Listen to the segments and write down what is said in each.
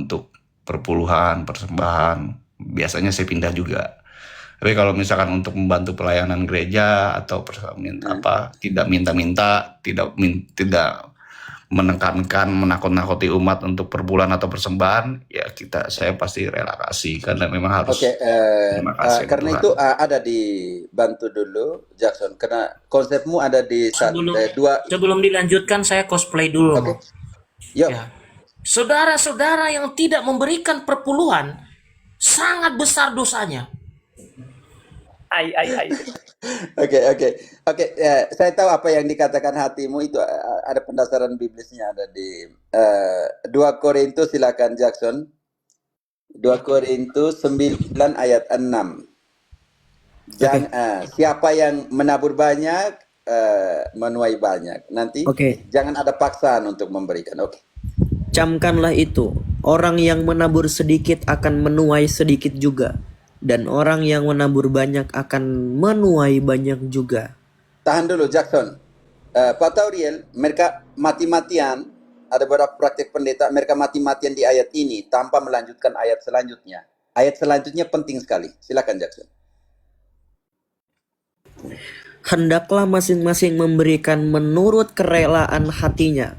untuk perpuluhan, persembahan, biasanya saya pindah juga. Tapi kalau misalkan untuk membantu pelayanan gereja atau tidak minta-minta, tidak menekankan, menakut-nakuti umat untuk perbulan atau persembahan, ya saya pasti rela kasih karena memang harus. Oke, Terima kasih ke karena Tuhan. itu ada dibantu dulu Jackson, karena konsepmu ada di dua. Sebelum dilanjutkan saya cosplay dulu. Oke, yuk. Ya. Saudara-saudara yang tidak memberikan perpuluhan sangat besar dosanya. Oke. Saya tahu apa yang dikatakan hatimu itu ada pendasaran biblisnya, ada di 2 Korintus, silakan Jackson. 2 Korintus 9 ayat 6. Siapa yang menabur banyak menuai banyak. Nanti jangan ada paksaan untuk memberikan. Oke. Camkanlah itu, orang yang menabur sedikit akan menuai sedikit juga, dan orang yang menabur banyak akan menuai banyak juga. Tahan dulu Jackson. Pak Tauriel, mereka mati-matian, ada beberapa praktik pendeta, mereka mati-matian di ayat ini tanpa melanjutkan ayat selanjutnya. Ayat selanjutnya penting sekali. Silakan Jackson. Hendaklah masing-masing memberikan menurut kerelaan hatinya,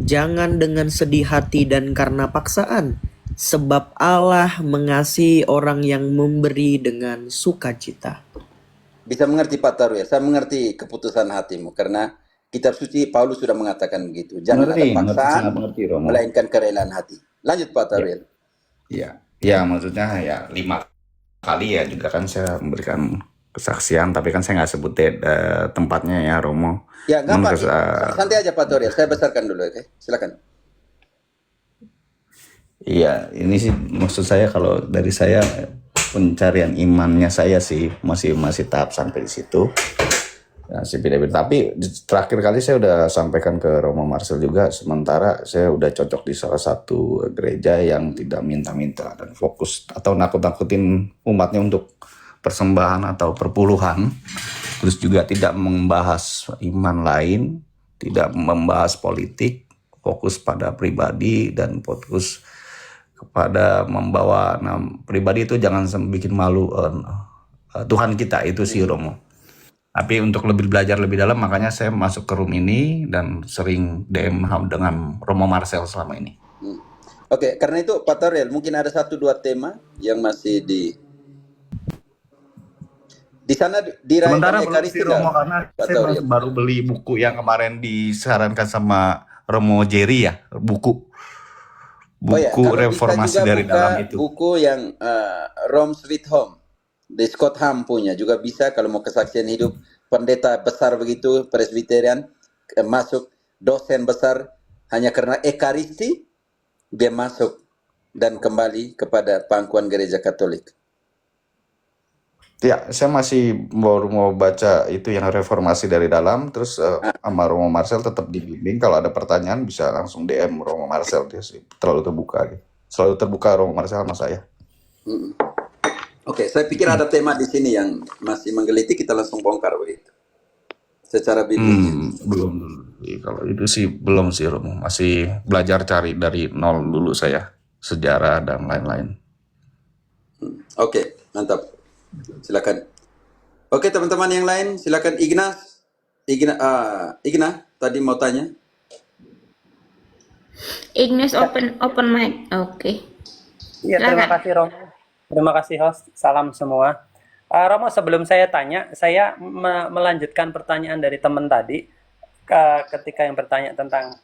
jangan dengan sedih hati dan karena paksaan, sebab Allah mengasihi orang yang memberi dengan sukacita. Bisa mengerti Pak Tauriel, saya mengerti keputusan hatimu, karena kitab suci Paulus sudah mengatakan begitu. Jangan ada paksaan, melainkan kerelaan hati. Lanjut Pak Tauriel. Ya, maksudnya ya 5 kali ya juga kan saya memberikan kesaksian, tapi kan saya nggak sebut tempatnya ya, Romo. Ya, nggak apa-apa. Santai aja Pak Tauriel, saya besarkan dulu, oke? Silakan. Iya, ini sih maksud saya, kalau dari saya pencarian imannya saya sih masih tahap sampai di situ. Ya, tapi terakhir kali saya udah sampaikan ke Romo Marcel juga, sementara saya udah cocok di salah satu gereja yang tidak minta-minta dan fokus atau nakut-nakutin umatnya untuk persembahan atau perpuluhan, terus juga tidak membahas iman lain, tidak membahas politik, fokus pada pribadi dan fokus kepada membawa pribadi itu, jangan bikin malu Tuhan kita, itu sih Romo. Tapi untuk belajar lebih dalam, makanya saya masuk ke room ini dan sering DM dengan Romo Marcel selama ini. Oke, karena itu Pak Tauriel, mungkin ada 1-2 tema yang masih di sana dirayakan. Sementara belum si Romo, karena saya baru beli buku yang kemarin disarankan sama Romo Jerry ya, buku reformasi dari dalam itu. Buku yang Rome Sweet Home, di Scott Hahn punya juga bisa, kalau mau kesaksian hidup pendeta besar begitu, presbiterian, masuk dosen besar hanya karena ekaristi, dia masuk dan kembali kepada pangkuan gereja Katolik. Ya, saya masih baru mau baca itu yang reformasi dari dalam, terus sama Romo Marcel tetap dibimbing. Kalau ada pertanyaan bisa langsung DM Romo Marcel, dia sih terlalu terbuka gitu. Selalu terbuka Romo Marcel sama saya. Oke, saya pikir ada tema di sini yang masih menggeliti, kita langsung bongkar begitu. Secara biblis. Belum. Kalau itu sih belum sih Romo, masih belajar cari dari nol dulu saya, sejarah dan lain-lain. Oke, mantap. Silakan. Oke, teman-teman yang lain, silakan. Igna tadi mau tanya. Ignis open mic. Oke. Iya, terima kasih Romo. Terima kasih host. Salam semua. Romo, sebelum saya tanya, saya melanjutkan pertanyaan dari teman tadi ketika yang bertanya tentang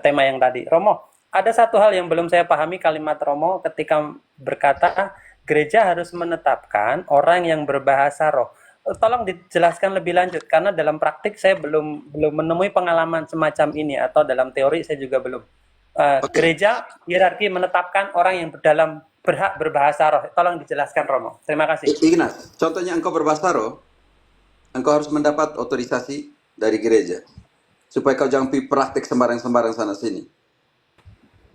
tema yang tadi. Romo, ada satu hal yang belum saya pahami kalimat Romo ketika berkata gereja harus menetapkan orang yang berbahasa roh. Tolong dijelaskan lebih lanjut, karena dalam praktik saya belum menemui pengalaman semacam ini, atau dalam teori saya juga belum. Gereja hierarki menetapkan orang yang berhak berbahasa roh. Tolong dijelaskan Romo. Terima kasih. Ignas, contohnya engkau berbahasa roh, engkau harus mendapat otorisasi dari gereja, supaya kau jangan praktek sembarang-sembarang sana sini.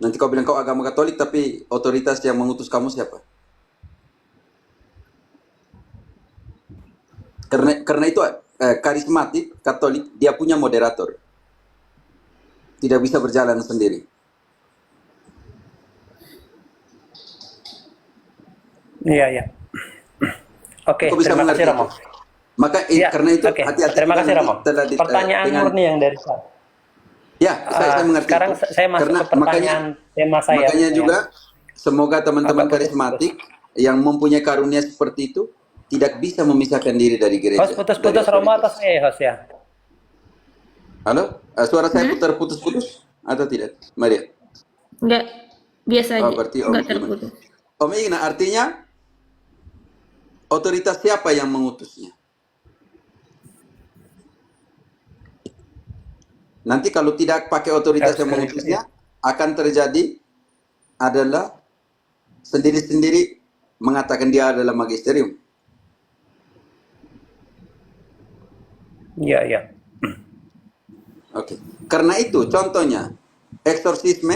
Nanti kau bilang kau agama Katolik, tapi otoritas yang mengutus kamu siapa? Karena itu karismatik Katolik, dia punya moderator, tidak bisa berjalan sendiri. Iya, iya. Oke, Kau bisa terima mengerti kasih itu. Romo. Maka Iya, karena itu oke. hati-hati Terima juga kasih nanti Romo. dengan Pertanyaan murni yang dari saya. ya saya mengerti Sekarang itu. saya masuk Karena ke pertanyaan tema saya. makanya Ya. juga semoga teman-teman Agak putus-putus. karismatik yang mempunyai karunia seperti itu tidak bisa memisahkan diri dari gereja, Host dari putus-putus Romo atau otoritas. saya ya, host ya? Halo, suara saya putus-putus atau tidak, Maria? Enggak, biasa Oh, aja. berarti Enggak Om Iman. terputus. Om Iman, artinya otoritas siapa yang mengutusnya? Nanti kalau tidak pakai otoritas yang mengutusnya, akan terjadi adalah sendiri-sendiri mengatakan dia adalah magisterium. Iya, iya. Oke. Karena itu, contohnya, eksorsisme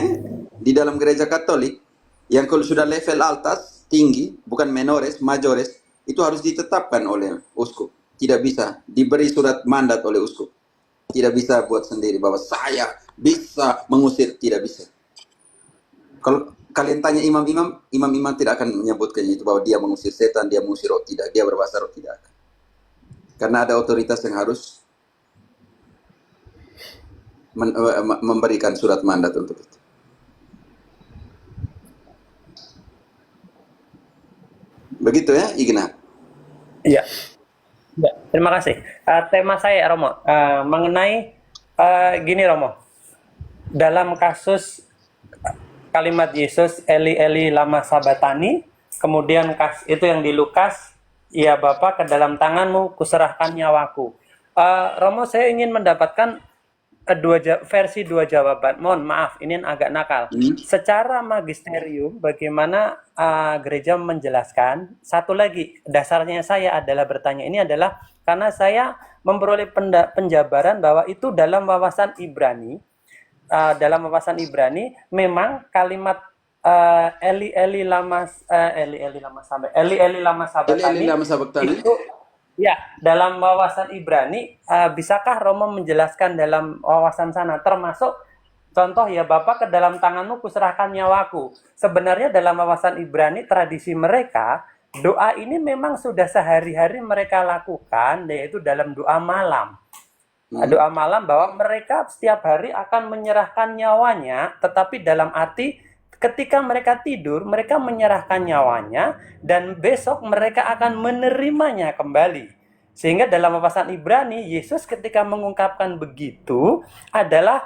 di dalam gereja Katolik, yang kalau sudah level atas, tinggi, bukan menores, majores, itu harus ditetapkan oleh uskup. Tidak bisa diberi surat mandat oleh uskup. Tidak bisa buat sendiri bahwa saya bisa mengusir, tidak bisa. Kalau kalian tanya imam-imam, imam-imam tidak akan menyebutkan itu bahwa dia mengusir setan, dia mengusir roh, tidak, dia berbahasa roh, tidak akan. Karena ada otoritas yang harus memberikan surat mandat untuk itu. Begitu ya, Igna? Iya. Ya, terima kasih. Tema saya Romo mengenai gini Romo. Dalam kasus kalimat Yesus Eli Eli lama sabatani, kemudian itu yang di Lukas, ya Bapa ke dalam tanganmu kuserahkan nyawaku. Romo, saya ingin mendapatkan versi dua jawaban. Mohon maaf, ini agak nakal. Secara magisterium, bagaimana gereja menjelaskan? Satu lagi, dasarnya saya adalah bertanya ini adalah karena saya memperoleh penjabaran bahwa itu dalam wawasan Ibrani. Dalam wawasan Ibrani, memang kalimat Eli Eli lama sabatani itu ya dalam wawasan Ibrani. Bisakah Romo menjelaskan dalam wawasan sana, termasuk contoh ya Bapa ke dalam tanganmu kuserahkan nyawaku. Sebenarnya dalam wawasan Ibrani, tradisi mereka, doa ini memang sudah sehari-hari mereka lakukan, yaitu dalam doa malam. Doa malam bahwa mereka setiap hari akan menyerahkan nyawanya, tetapi dalam arti ketika mereka tidur, mereka menyerahkan nyawanya dan besok mereka akan menerimanya kembali. Sehingga dalam wawasan Ibrani, Yesus ketika mengungkapkan begitu adalah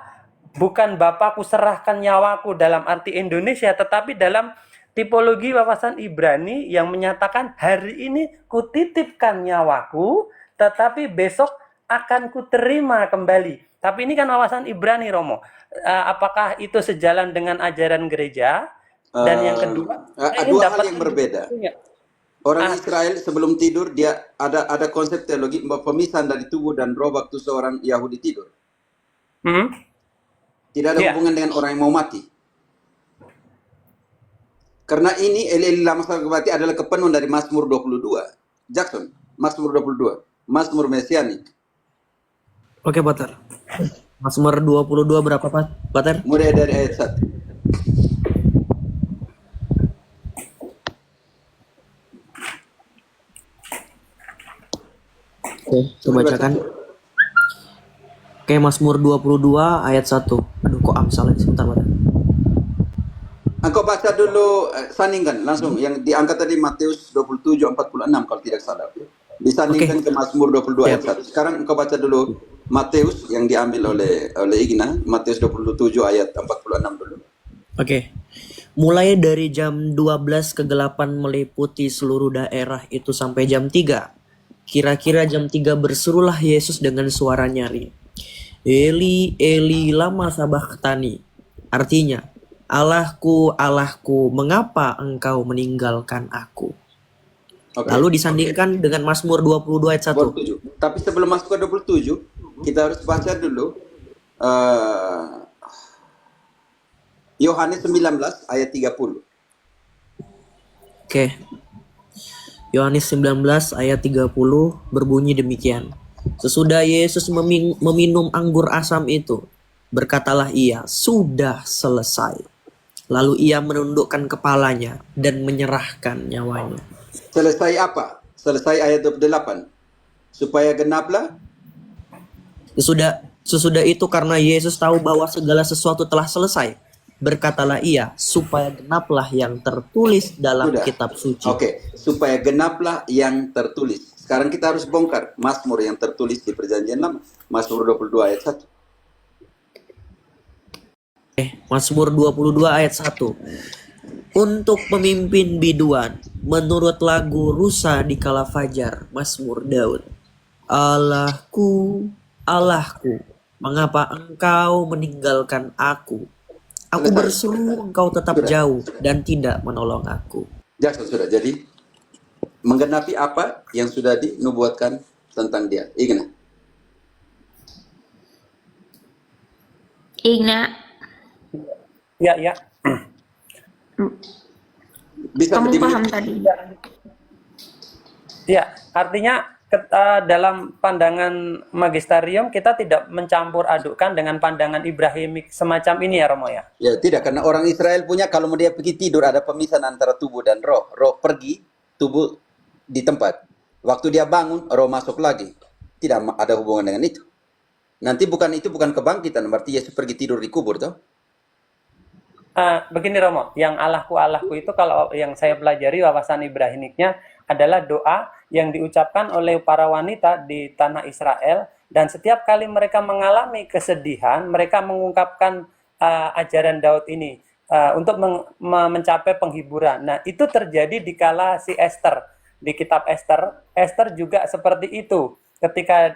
bukan Bapakku serahkan nyawaku dalam arti Indonesia, tetapi dalam tipologi wawasan Ibrani yang menyatakan hari ini kutitipkan nyawaku, tetapi besok akan kuterima kembali. Tapi ini kan wawasan Ibrani, Romo. Apakah itu sejalan dengan ajaran gereja? Dan yang kedua, dua hal yang berbeda. Orang Israel sebelum tidur dia ada konsep teologi pemisahan dari tubuh dan roh waktu seorang Yahudi tidur. Tidak ada hubungan dengan orang yang mau mati. Karena ini Eli lama sabatani adalah kepenuhan dari Mazmur 22. Jackson, Mazmur 22, Mazmur Mesianik. Oke, Pater. Mazmur 22 berapa, Pater? Mulai dari ayat 1. Oke, coba bacakan. Oke, Mazmur 22 ayat 1. Aduh, kok Amsal ini sebentar, Pater. Engkau baca dulu, sandingkan langsung yang diangkat tadi Matius 27:46 kalau tidak salah. Disandingkan ke Mazmur 22 ayat 1. Sekarang engkau baca dulu Matius yang diambil oleh Igna, Matius 27 ayat 46 dulu. Oke. Mulai dari jam 12 kegelapan meliputi seluruh daerah itu sampai jam 3. Kira-kira jam 3 berserulah Yesus dengan suara nyari. Eli, Eli, lama sabachthani. Artinya, Allahku, Allahku, mengapa engkau meninggalkan aku? Lalu disandingkan dengan Mazmur 22 ayat 1. 27. Tapi sebelum masuk ke 27, kita harus baca dulu Yohanes 19 ayat 30. Oke. Yohanes 19 ayat 30 berbunyi demikian. Sesudah Yesus meminum anggur asam itu, berkatalah ia, sudah selesai. Lalu ia menundukkan kepalanya dan menyerahkan nyawanya. Selesai apa? Selesai ayat 28. Supaya genaplah. Sesudah itu karena Yesus tahu bahwa segala sesuatu telah selesai, berkatalah ia, supaya genaplah yang tertulis dalam Sudah. kitab suci. Oke, supaya genaplah yang tertulis. Sekarang kita harus bongkar Mazmur yang tertulis di Perjanjian Lama. Mazmur 22 ayat 1. Mazmur 22 ayat 1. Untuk pemimpin biduan, menurut lagu Rusa di kala fajar, Mazmur Daud. Allahku, Allahku, mengapa engkau meninggalkan aku? Aku berseru, engkau tetap jauh dan tidak menolong aku. Jackson sudah. Jadi menggenapi apa yang sudah dinubuatkan tentang dia. Igna. Igna, Ya. Bisa kamu di- paham tadi? Ya, artinya dalam pandangan magisterium kita tidak mencampur adukkan dengan pandangan Ibrahimik semacam ini ya Romo ya. Ya tidak, karena orang Israel punya kalau dia pergi tidur ada pemisahan antara tubuh dan roh. Roh pergi, tubuh di tempat. Waktu dia bangun, roh masuk lagi. Tidak ada hubungan dengan itu. Nanti itu bukan kebangkitan, berarti Yesus pergi tidur di kubur toh. Begini Romo, yang Allahku Allahku itu kalau yang saya pelajari wawasan Ibrahimiknya adalah doa yang diucapkan oleh para wanita di tanah Israel, dan setiap kali mereka mengalami kesedihan, mereka mengungkapkan ajaran Daud ini untuk mencapai penghiburan. Nah, itu terjadi di kala si Esther, di kitab Esther. Esther juga seperti itu. Ketika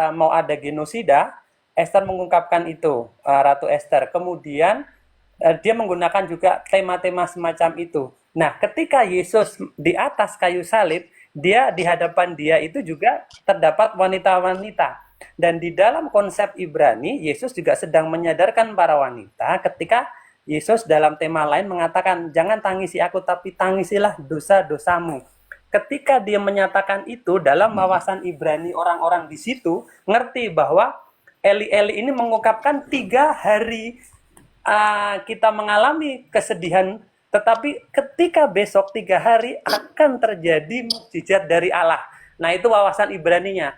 mau ada genosida, Esther mengungkapkan itu, Ratu Esther. Kemudian dia menggunakan juga tema-tema semacam itu. Nah, ketika Yesus di atas kayu salib, di hadapan dia itu juga terdapat wanita-wanita. Dan di dalam konsep Ibrani, Yesus juga sedang menyadarkan para wanita ketika Yesus dalam tema lain mengatakan, jangan tangisi aku, tapi tangisilah dosa-dosamu. Ketika dia menyatakan itu dalam wawasan Ibrani, orang-orang di situ ngerti bahwa Eli-Eli ini mengungkapkan 3 hari kita mengalami kesedihan, tetapi ketika besok 3 hari akan terjadi mukjizat dari Allah. Nah, itu wawasan Ibraninya.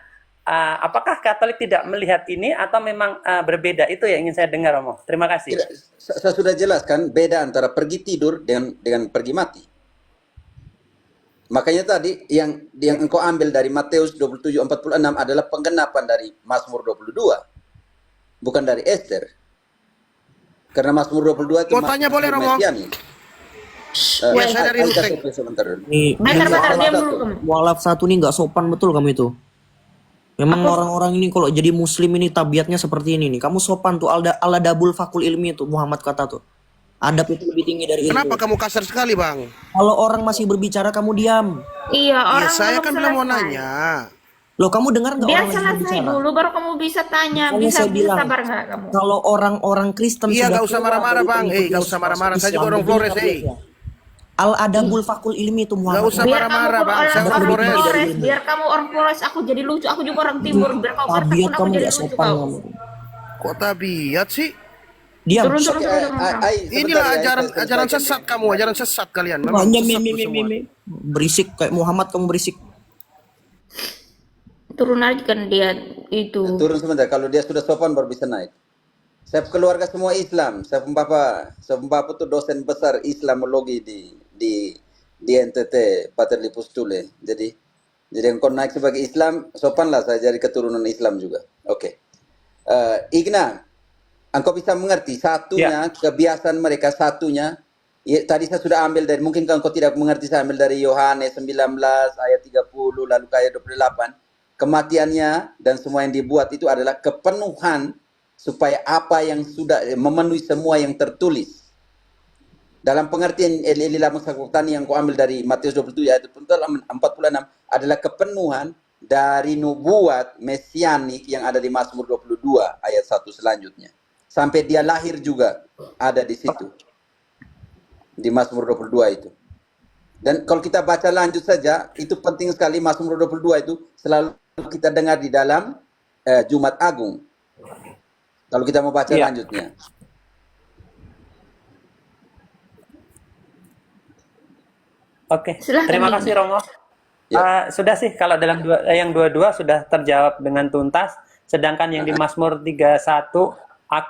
Apakah Katolik tidak melihat ini atau memang berbeda? Itu yang ingin saya dengar, Romo. Terima kasih. Tidak, saya sudah jelaskan beda antara pergi tidur dengan pergi mati. Makanya tadi yang engkau ambil dari Matius 27:46 adalah penggenapan dari Mazmur 22, bukan dari Esther. Karena Mazmur 22 itu Mau tanya boleh, Romo? Mesianis. Ya, saya dari Luteng. Sebentar dulu. Bentar, diam dulu kamu. Mualaf satu nih nggak sopan betul kamu itu. Memang orang-orang ini kalau jadi muslim ini tabiatnya seperti ini nih. Kamu sopan tuh, ala dabul fakul ilmi itu Muhammad kata tuh. Adab itu lebih tinggi dari ilmu. Kenapa kamu kasar sekali, Bang? Kalau orang masih berbicara kamu diam. Iya, Ya, orang saya kan belum mau selesai. nanya. Loh, kamu dengar nggak Biar orang lagi selesai berbicara? dulu, baru kamu bisa tanya. Makanya Bisa saya bilang, sabar nggak kamu? kalau orang-orang Kristen Iya, sudah nggak usah keluar marah-marah, dari Bang. pengikut Nggak usah Yesus marah-marah. Saya juga Islam, orang begini Flores, tabiatnya. Al-adabul fakul ilmi itu Nggak Muhammad. usah Biar kamu marah-marah, Bang. orang Saya orang Flores. Flores, biar kamu orang Flores, aku jadi lucu. Aku juga orang timur. Biar kamu Tabiat ngerti pun aku kamu jadi nggak lucu sopan kau. kamu. Kok tabiat sih? Diam. Turun. Inilah ajaran sesat kamu, ajaran sesat kalian. Memang Hanya sesat tuh semua. berisik kayak Muhammad, kamu berisik. Turun aja kan dia itu. Turun sebentar, kalau dia sudah sopan baru bisa naik. Saya keluarga semua Islam. Saya papa itu dosen besar Islamologi di NTT Paterli Pustule. Jadi engkau naik sebagai Islam, sopanlah saya jadi keturunan Islam juga. Oke. Igna, engkau bisa mengerti satunya kebiasaan mereka satunya. Ya, tadi saya sudah ambil dari, mungkin engkau tidak mengerti, saya ambil dari Yohanes 19 ayat 30 lalu ke ayat 28. Kematiannya dan semua yang dibuat itu adalah kepenuhan supaya apa yang sudah memenuhi semua yang tertulis. Dalam pengertian Elilah Musakuktani yang kau ambil dari Matius 27 ayat 46 adalah kepenuhan dari nubuat mesianik yang ada di Mazmur 22 ayat 1 selanjutnya. Sampai dia lahir juga ada di situ. Di Mazmur 22 itu. Dan kalau kita baca lanjut saja, itu penting sekali. Mazmur 22 itu selalu kita dengar di dalam Jumat Agung. Kalau kita mau baca lanjutnya. Oke, Silahkan, terima Ning. kasih Romo. Ya. Sudah sih kalau dalam yang dua-dua sudah terjawab dengan tuntas. Sedangkan yang di Mazmur 31,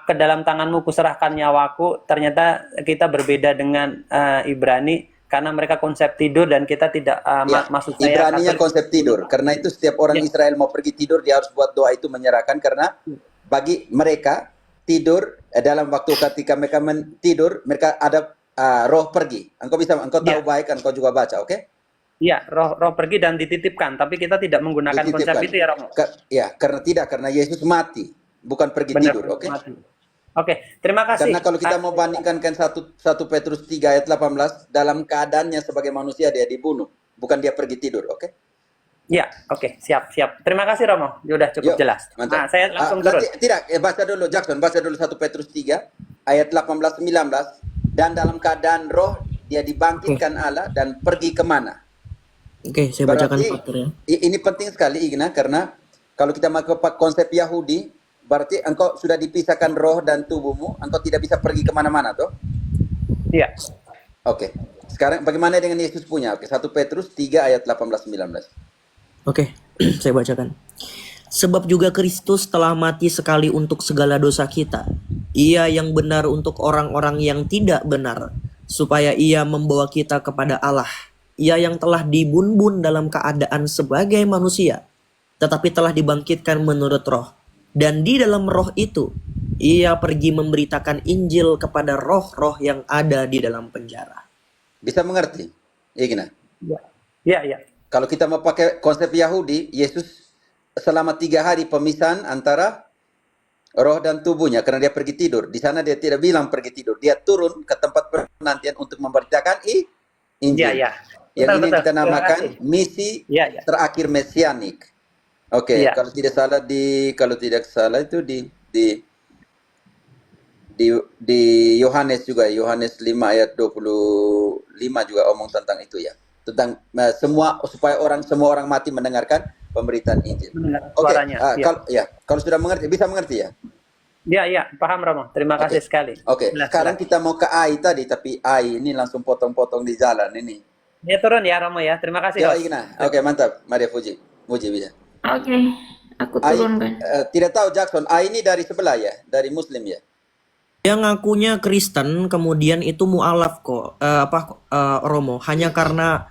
ke dalam tanganmu kuserahkan nyawaku, ternyata kita berbeda dengan Ibrani karena mereka konsep tidur dan kita tidak Ya, maksud saya Ibraninya Katolik. konsep tidur. Karena itu setiap orang Ya. Israel mau pergi tidur, dia harus buat doa itu menyerahkan. Karena bagi mereka tidur dalam waktu ketika mereka tidur, mereka ada roh pergi. Engkau tahu Ya. baik, engkau juga baca, oke? Iya, roh pergi dan dititipkan, tapi kita tidak menggunakan konsep Dititipkan. itu ya Romo. Karena Yesus mati, bukan pergi Benar. tidur, oke? Mati. Oke, terima kasih. Karena kalau kita mau bandingkan 1 Petrus 3 ayat 18, dalam keadaannya sebagai manusia dia dibunuh, bukan dia pergi tidur, oke? Ya, oke, siap. Terima kasih Romo, sudah cukup Yuk, jelas. mantap. Nah, saya langsung turun. Baca dulu Jackson, baca dulu 1 Petrus 3 ayat 18-19, dan dalam keadaan roh dia dibangkitkan Allah dan pergi kemana? Oke, saya bacakan Berarti faktor ya. ini penting sekali Igna, karena kalau kita pakai konsep Yahudi, berarti engkau sudah dipisahkan roh dan tubuhmu, engkau tidak bisa pergi kemana-mana toh? Iya. Oke. Sekarang bagaimana dengan Yesus punya? Oke, 1 Petrus 3 ayat 18-19. Oke, saya bacakan. Sebab juga Kristus telah mati sekali untuk segala dosa kita. Ia yang benar untuk orang-orang yang tidak benar, supaya ia membawa kita kepada Allah. Ia yang telah dibun-bun dalam keadaan sebagai manusia, tetapi telah dibangkitkan menurut roh. Dan di dalam roh itu, ia pergi memberitakan Injil kepada roh-roh yang ada di dalam penjara. Bisa mengerti? Igna. Iya. Kalau kita mau pakai konsep Yahudi, Yesus selama 3 hari pemisahan antara roh dan tubuhnya karena dia pergi tidur. Di sana dia tidak bilang pergi tidur, dia turun ke tempat penantian untuk memberitakan Injil. Iya. Yang ini Betul. kita namakan Terima kasih. misi Iya. terakhir mesianik. Oke, Iya. kalau tidak salah itu di Yohanes juga, Yohanes 5 ayat 25 juga omong tentang itu ya. Tentang semua orang mati mendengarkan pemberitaan Injil. Mendengar Oke, suaranya. Iya. kalau sudah mengerti, bisa mengerti ya? Iya, paham Romo. Terima kasih sekali. Oke, Jelas, sekarang jelas. kita mau ke AI tadi, tapi AI ini langsung potong-potong di jalan ini. Ya turun ya Romo ya. Terima kasih. Ya, Host. Igna. Oke, mantap. Maria Muji bisa. Oke, aku AI, turunkan. tidak tahu Jackson, AI ini dari sebelah ya, dari Muslim ya. Dia ngakunya Kristen, kemudian itu mualaf kok. Romo, hanya karena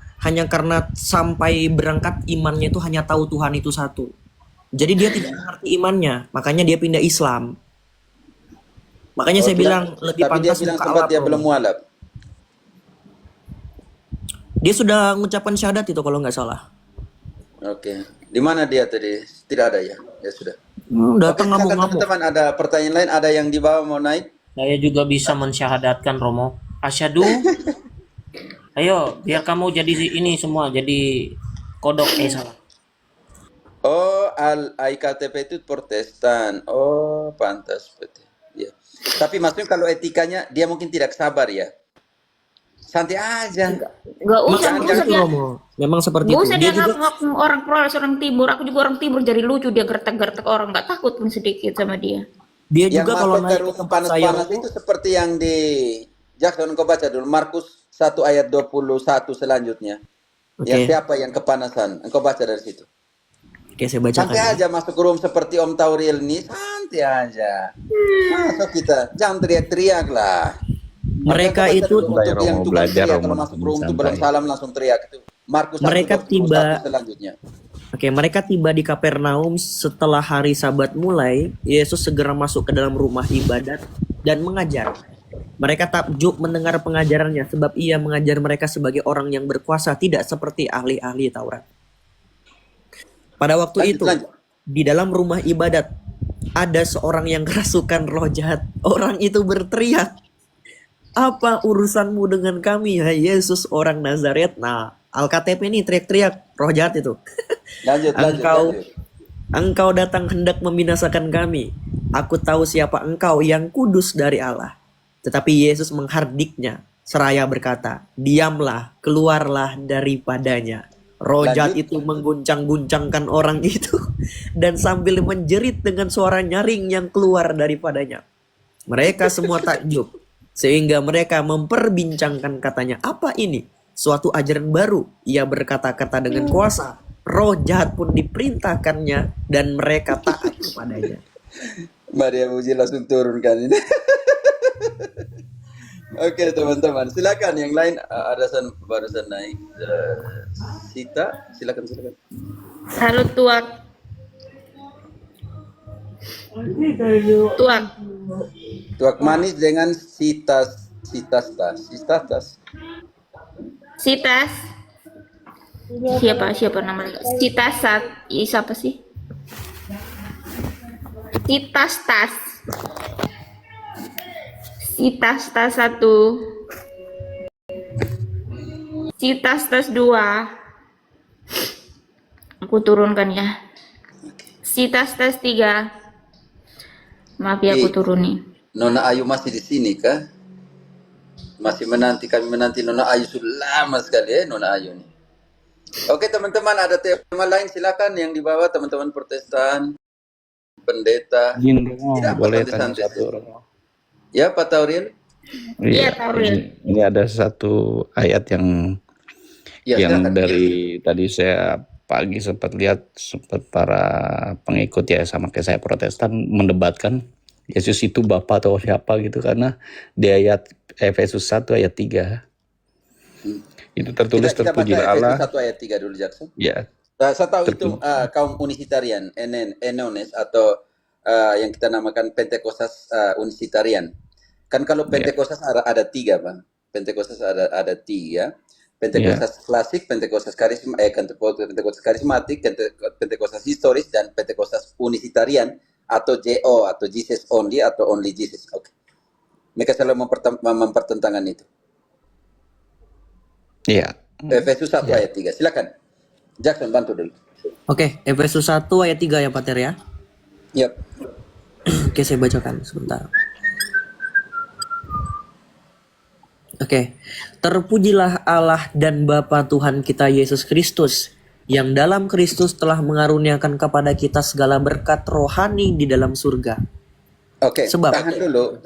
sampai berangkat imannya itu hanya tahu Tuhan itu satu. Jadi dia tidak mengerti imannya, makanya dia pindah Islam. Makanya saya bilang lebih Tapi dia pantas bilang muka sempat alaf, dia Romo. belum mualaf. Dia sudah mengucapkan syahadat itu kalau nggak salah. Oke. Di mana dia tadi? Tidak ada ya? Ya sudah. Datang Oke, silakan ngamuk-ngamuk. teman-teman, ada pertanyaan lain? Ada yang di bawah mau naik? Saya juga bisa mensyahadatkan Romo. Asyhadu. Ayo, biar kamu jadi ini semua, jadi kodok. Salah. Oh, IKTP itu Protestan. Oh, pantas. Ya. Tapi maksudnya kalau etikanya dia mungkin tidak sabar ya. Santai aja. Gak usah, Jangan- gak usah Itu dia. Romo. Memang seperti Gak itu. usah Dia dia juga ngaku orang Flores, orang Timur. Aku juga orang Timur, jadi lucu dia gertek-gertek orang. Gak takut pun sedikit sama dia. dia Yang juga kalau masuk ke naik ke rumah tempat saya panas-panas itu seperti yang di Jackson, kau baca dulu Markus 1 ayat 21 selanjutnya. Oke. Yang siapa yang kepanasan? Engkau baca dari situ. Oke, saya bacakan. Santai aja masuk room seperti Om Tauril ini, santai aja. Masuk kita, jangan teriak-teriak lah. Mereka Baca itu dulu untuk Romo, yang tukang belajar, teriak, Romo, kalau masuk room tuh santai. belum salam langsung teriak itu. Markus 1 Mereka 21 selanjutnya. Oke, mereka tiba di Kapernaum setelah hari Sabat mulai. Yesus segera masuk ke dalam rumah ibadat dan mengajar. Mereka takjub mendengar pengajarannya sebab ia mengajar mereka sebagai orang yang berkuasa, tidak seperti ahli-ahli Taurat. Pada waktu itu, Lanjut. di dalam rumah ibadat ada seorang yang kerasukan roh jahat. Orang itu berteriak, "Apa urusanmu dengan kami, hai Yesus orang Nazaret?" Nah, Alkitab ini teriak-teriak roh jahat itu. Lanjut. Engkau datang hendak membinasakan kami. Aku tahu siapa engkau, yang kudus dari Allah. Tetapi Yesus menghardiknya, seraya berkata, "Diamlah, keluarlah daripadanya." Roh jahat itu mengguncang-guncangkan orang itu dan sambil menjerit dengan suara nyaring yang keluar daripadanya. Mereka semua takjub, sehingga mereka memperbincangkan katanya, "Apa ini? suatu ajaran baru. Ia berkata-kata dengan kuasa. Roh jahat pun diperintahkannya dan mereka taat kepadanya. Maria Muji langsung turunkan ini. Oke teman-teman, silakan yang lain. Ada barusan naik. Sita, silakan. Halo Tuak. Tuak. Tuak manis dengan Sitas. Sitas. Siapa namanya? Siapa sih? Sitas. Sitas 1. Sitas 2. Aku turunkan ya. Sitas 3. Maaf ya aku turunin. Nona Ayu masih di sini kah? Kami menanti Nona Ayu sudah lama sekali ya Nona Ayu nih. Oke teman-teman, ada tema lain silakan yang dibawa teman-teman Protestan, pendeta. Tidak boleh Protestan. tanya satu orang. Ya Pak Tauril. Iya, Tauril. Ini ada satu ayat yang Ya, silakan. dari tadi saya pagi sempat para pengikut ya sama kayak saya Protestan mendebatkan Yesus itu Bapa atau siapa gitu, karena di ayat Efesus 1 ayat 3 itu tertulis Kita terpujilah baca Allah. Efesus 1 ayat 3 dulu Jackson. Ya, Saya tahu itu kaum unisitarian, Enones atau yang kita namakan Pentekostas unisitarian. Kan kalau Pentekostas ada 3 Bang. Pentekostas ada 3. Pentekostas klasik, Pentekostas karismatik, Pentekostas historis, dan Pentekostas unisitarian atau JO atau Jesus only atau only Jesus. Oke. Mereka selalu mempertentangkan itu. iya. Efesus 1 ayat 3. Silakan. Jackson bantu dulu. Oke, Efesus 1 ayat 3 ya Pak Ter ya. Yap. Oke, saya bacakan sebentar. Oke, terpujilah Allah dan Bapa Tuhan kita Yesus Kristus, yang dalam Kristus telah mengaruniakan kepada kita segala berkat rohani di dalam surga. Oke, Sebab- tahan dulu.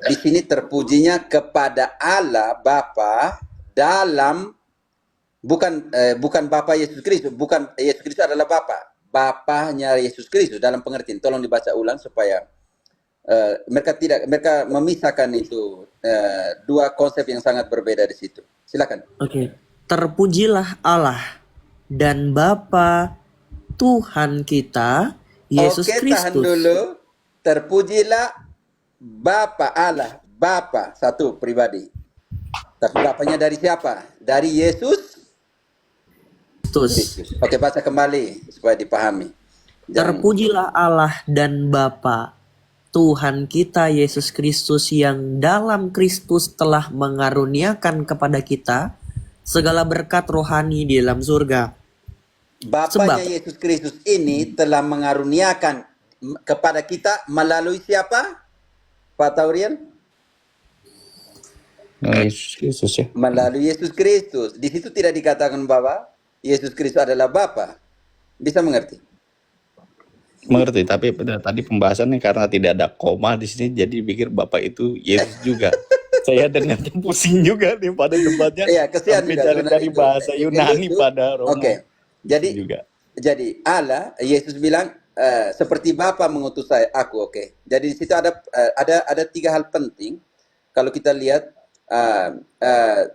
Di sini terpujinya kepada Allah Bapa dalam bukan Bapa Yesus Kristus, bukan Yesus Kristus adalah Bapa. Bapanya Yesus Kristus dalam pengertian. Tolong dibaca ulang supaya mereka memisahkan itu dua konsep yang sangat berbeda di situ. Silakan. Oke, terpujilah Allah dan Bapa Tuhan kita Yesus Oke, tahan Kristus. dulu. Terpujilah Bapa Allah, Bapa satu pribadi. Tapi bapaknya dari siapa? Dari Yesus. Oke, baca kembali supaya dipahami. Terpujilah Allah dan Bapa Tuhan kita Yesus Kristus, yang dalam Kristus telah mengaruniakan kepada kita segala berkat rohani di dalam surga. Bapaknya Sebab- Yesus Kristus ini telah mengaruniakan kepada kita melalui siapa? Pak Tauriel? Yesus Kristus ya. Melalui Yesus Kristus. Di situ tidak dikatakan bahwa Yesus Kristus adalah Bapa. Bisa mengerti? Mengerti, tapi tadi pembahasannya karena tidak ada koma di sini, jadi pikir Bapak itu Yesus juga. Saya dengarnya pusing juga nih pada debatnya. Iya, kesian sampai juga cari-cari itu. bahasa Yunani Itu. pada Romo. Oke. Jadi juga. Jadi Allah, Yesus bilang seperti Bapa mengutus aku. Oke. Jadi di situ ada 3 hal penting. Kalau kita lihat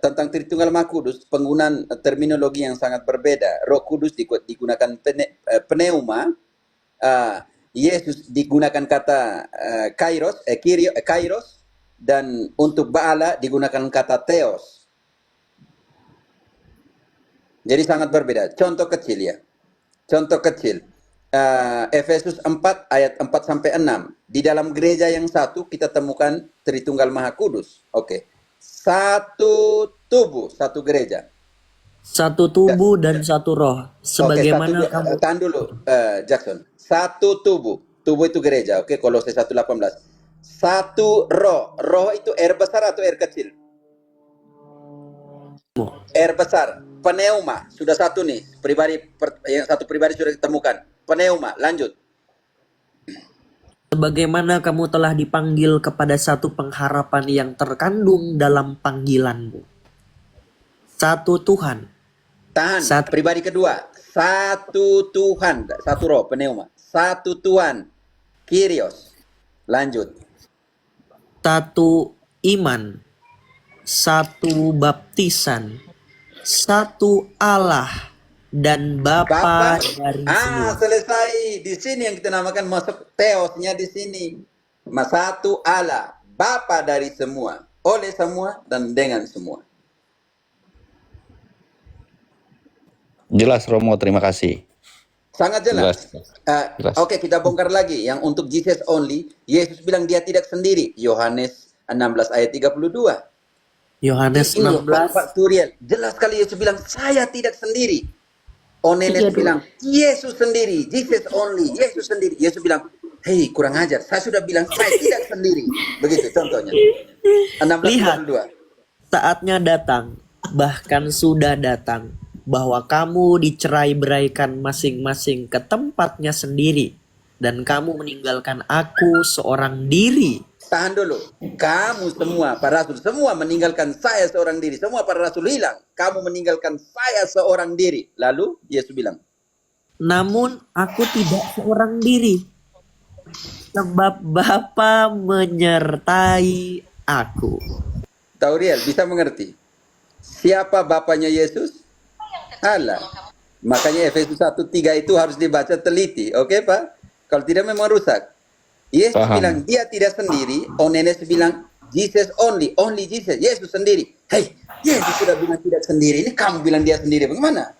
tentang Tritunggal Maha Kudus, penggunaan terminologi yang sangat berbeda. Roh Kudus digunakan pneuma. Yesus digunakan kata kairos, dan untuk Ba'ala digunakan kata theos. Jadi sangat berbeda. Contoh kecil ya. Contoh kecil. Efesus 4 ayat 4 sampai 6. Di dalam gereja yang satu kita temukan Tritunggal Maha Kudus. Oke. Satu tubuh, satu gereja. Satu tubuh dan satu roh. Sebagaimana kamu... Tahan dulu, Jackson. Satu tubuh. Tubuh itu gereja. Oke, Kolose 1:18. Satu roh. Roh itu air besar atau air kecil? Air besar. Pneuma. Sudah satu nih. Yang satu pribadi sudah ditemukan. Pneuma. Lanjut. Sebagaimana kamu telah dipanggil kepada satu pengharapan yang terkandung dalam panggilanmu. Satu Tuhan. Tahan. Satu. Pribadi kedua. Satu Tuhan. Satu roh, pneuma. Satu Tuhan. Kyrios. Lanjut. Satu iman. Satu baptisan. Satu Allah dan Bapa dari semua. Selesai. Di sini yang kita namakan masuk teosnya di sini. Satu Allah. Bapa dari semua. Oleh semua dan dengan semua. Jelas Romo, terima kasih. Sangat jelas. Jelas. Oke, kita bongkar lagi. Yang untuk Jesus only, Yesus bilang dia tidak sendiri. Yohanes 16 ayat 32. Yohanes Ini 16. Pak Turiel. Jelas sekali Yesus bilang, saya tidak sendiri. Onenes bilang, Yesus sendiri. Jesus only. Yesus sendiri. Yesus bilang, hei kurang ajar. Saya sudah bilang, saya tidak sendiri. Begitu contohnya. 16 Lihat, 32. saatnya datang, bahkan sudah datang, bahwa kamu dicerai-beraikan masing-masing ke tempatnya sendiri, dan kamu meninggalkan aku seorang diri. Tahan dulu. Kamu semua, para rasul, semua meninggalkan saya seorang diri. Semua para rasul hilang. Kamu meninggalkan saya seorang diri. Lalu Yesus bilang, Namun aku tidak seorang diri, sebab Bapa menyertai aku. Tauriel bisa mengerti? Siapa bapaknya Yesus? Allah. Makanya Efesus 1:3 itu harus dibaca teliti. Oke Pak? Kalau tidak memang rusak. Yesus Paham. bilang dia tidak sendiri. Onenes bilang Jesus only. Only Jesus. Yesus sendiri. Hei, Yesus sudah bilang tidak sendiri. Ini kamu bilang dia sendiri. Bagaimana?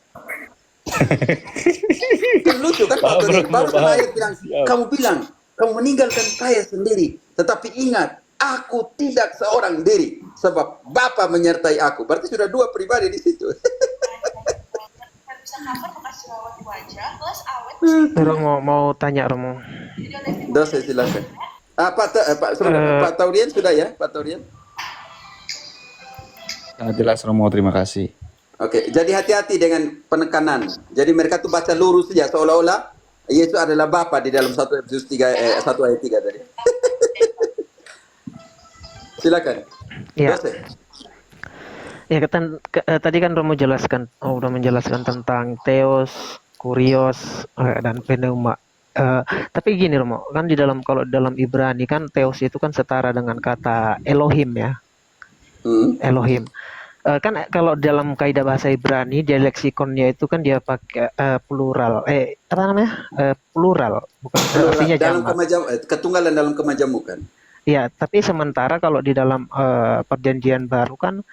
Kan lucu kan Pak Tauriel? Baru ayat bilang, kamu bilang, kamu meninggalkan saya sendiri. Tetapi ingat, aku tidak seorang diri. Sebab Bapa menyertai aku. Berarti sudah dua pribadi di situ. Romo mau tanya Romo. Dosa silakan. Pak Taurian sudah ya, Pak Taurian. Sangat jelas Romo, terima kasih. Oke, jadi hati-hati dengan penekanan. Jadi mereka tuh baca lurus saja seolah-olah Yesus adalah Bapa di dalam 1 Efesus 3 1 ayat 3 tadi. Silakan. Ya. Dosa. Ya tadi kan Romo jelaskan, udah menjelaskan tentang Theos, Kurios, dan Pneuma. Tapi gini Romo, kan kalau dalam Ibrani kan Theos itu kan setara dengan kata Elohim ya. Elohim. Kan kalau dalam kaidah bahasa Ibrani, dia leksikonnya itu kan dia pakai plural. Apa namanya? Plural, bukan artinya Dalam jamak. ketunggalan dalam kemajamukan. Ya, tapi sementara kalau di dalam perjanjian baru kan,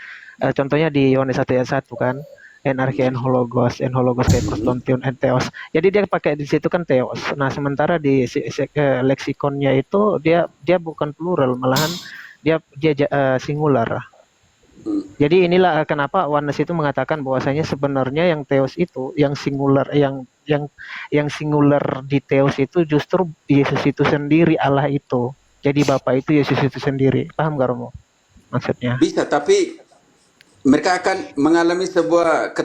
contohnya di Yohanes 1 ayat 1 kan, enarche en hologos kai prostontion en theos. Jadi dia pakai di situ kan theos. Nah, sementara di leksikonnya itu dia bukan plural, malahan dia singular. Jadi inilah kenapa Oneness itu mengatakan bahwasanya sebenarnya yang theos itu, yang singular, yang singular di theos itu justru Yesus itu sendiri, Allah itu. Jadi Bapa itu Yesus itu sendiri. Paham gak Romo maksudnya? Bisa, tapi mereka akan mengalami sebuah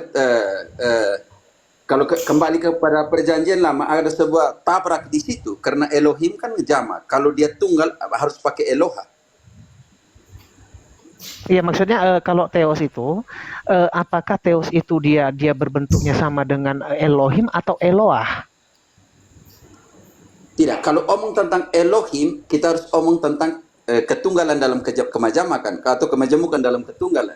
kalau kembali kepada perjanjian lama ada sebuah tabrak di situ karena Elohim kan jamak. Kalau dia tunggal harus pakai Eloha. Iya, maksudnya kalau Theos itu apakah Theos itu dia berbentuknya sama dengan Elohim atau Eloah? Tidak, kalau omong tentang Elohim, kita harus omong tentang ketunggalan dalam kemajamakan atau kemajamukan dalam ketunggalan.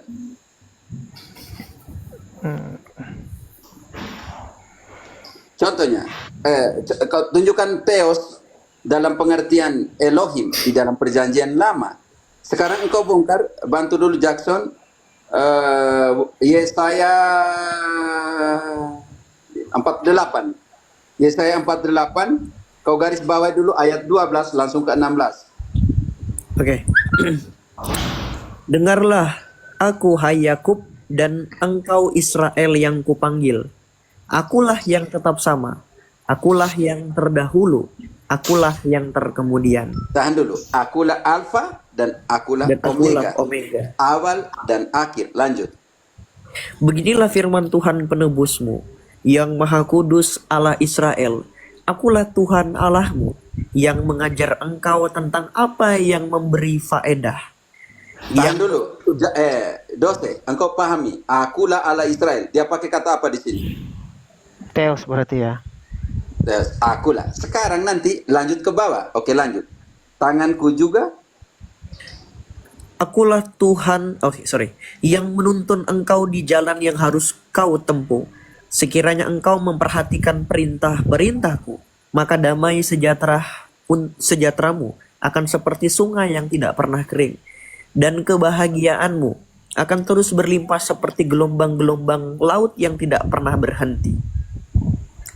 Contohnya, tunjukkan Theos dalam pengertian Elohim di dalam perjanjian lama. Sekarang engkau bongkar, bantu dulu Jackson, Yesaya 48. Yesaya 48, kau garis bawah dulu ayat 12 langsung ke 16. Oke. Dengarlah aku hai Yakub dan engkau Israel yang kupanggil. Akulah yang tetap sama. Akulah yang terdahulu. Akulah yang terkemudian. Tahan dulu. Akulah Alfa dan akulah Omega. Awal dan akhir. Lanjut. Beginilah firman Tuhan penebusmu, yang Maha Kudus Allah Israel. Akulah Tuhan Allahmu, yang mengajar engkau tentang apa yang memberi faedah, Tahan dulu. Dose, engkau pahami. Akulah Allah Israel. Dia pakai kata apa di sini? Theos berarti ya. Akulah. Sekarang nanti lanjut ke bawah. Oke, lanjut. Tanganku juga. Akulah Tuhan, yang menuntun engkau di jalan yang harus kau tempuh. Sekiranya engkau memperhatikan perintah-perintahku, maka damai sejahteramu akan seperti sungai yang tidak pernah kering, dan kebahagiaanmu akan terus berlimpah seperti gelombang-gelombang laut yang tidak pernah berhenti.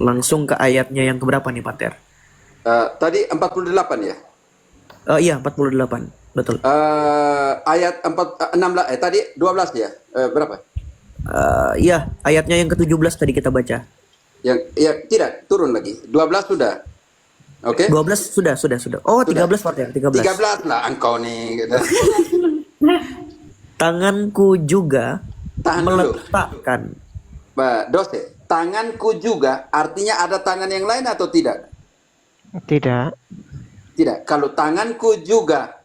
Langsung ke ayatnya yang keberapa nih, Pater? Tadi 48 ya? Iya, 48. Betul. Ayat 16 tadi 12 ya? Berapa? Iya, ayatnya yang ke-17 tadi kita baca. Yang ya tidak, turun lagi. 12 sudah. Oke? 12 sudah. Oh, Sudah. 13 Pater, 13. 13 lah engkau nih gitu. Tanganku juga Tahan dulu. meletakkan. Dose, tanganku juga artinya ada tangan yang lain atau tidak? Tidak. Tidak. Kalau tanganku juga,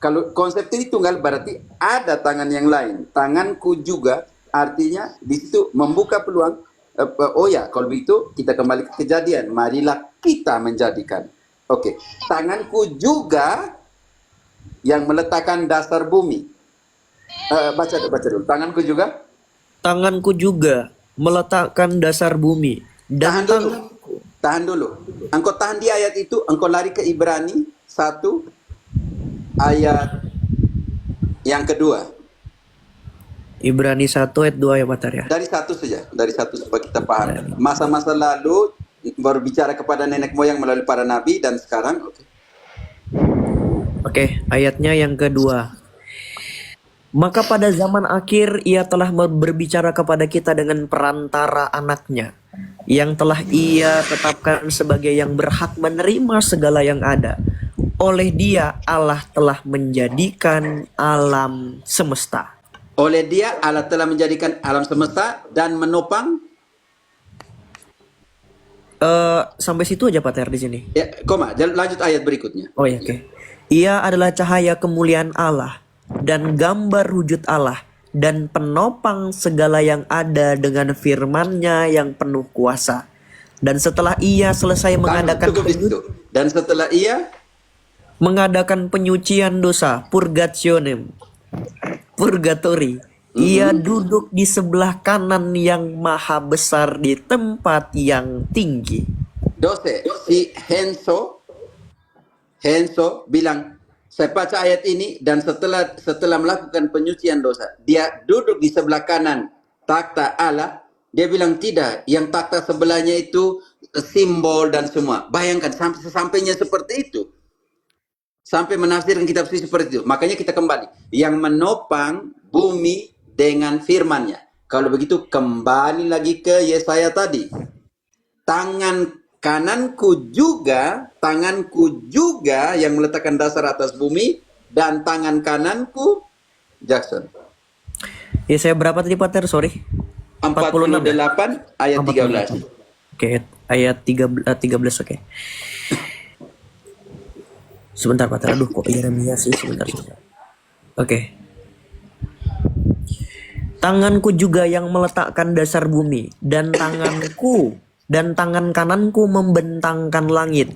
kalau konsep ini tunggal berarti ada tangan yang lain. Tanganku juga artinya di situ membuka peluang. Oh ya, kalau begitu kita kembali ke kejadian. Marilah kita menjadikan. Oke, tanganku juga yang meletakkan dasar bumi. Baca dulu. Tanganku juga. Tanganku juga meletakkan dasar bumi. Dan Tahan dulu. Engkau tahan di ayat itu, engkau lari ke Ibrani 1 ayat yang kedua. Ibrani 1 ayat 2 ya, Pater ya. Dari satu saja, dari satu supaya kita paham. Masa-masa lalu berbicara kepada nenek moyang melalui para nabi dan sekarang Oke, ayatnya yang kedua. Maka pada zaman akhir ia telah berbicara kepada kita dengan perantara anaknya, yang telah ia tetapkan sebagai yang berhak menerima segala yang ada. Oleh dia Allah telah menjadikan alam semesta. oleh dia Allah telah menjadikan alam semesta dan menopang. Sampai situ aja Pater di sini. Ya, koma, lanjut ayat berikutnya. Oh ya, oke. Ia adalah cahaya kemuliaan Allah dan gambar wujud Allah dan penopang segala yang ada dengan firman-Nya yang penuh kuasa. Dan setelah ia selesai mengadakan penyucian dosa, purgatori, ia duduk di sebelah kanan yang maha besar di tempat yang tinggi. Dose, si Henso bilang, saya baca ayat ini dan setelah melakukan penyucian dosa, dia duduk di sebelah kanan takhta Allah. Dia bilang tidak, yang takhta sebelahnya itu simbol dan semua. Bayangkan sampainya seperti itu. Sampai menafsirkan kitab suci seperti itu. Makanya kita kembali. Yang menopang bumi dengan firman-Nya. Kalau begitu kembali lagi ke Yesaya tadi. Tanganku juga yang meletakkan dasar atas bumi. Dan tangan kananku, Jackson. Yesaya berapa tadi Pater? Sorry. 48 ayat 13. Oke, ayat 13 oke. Sebentar Pater, aduh kok Yeremia sih, sebentar. Oke. Tanganku juga yang meletakkan dasar bumi, dan tangan kananku membentangkan langit.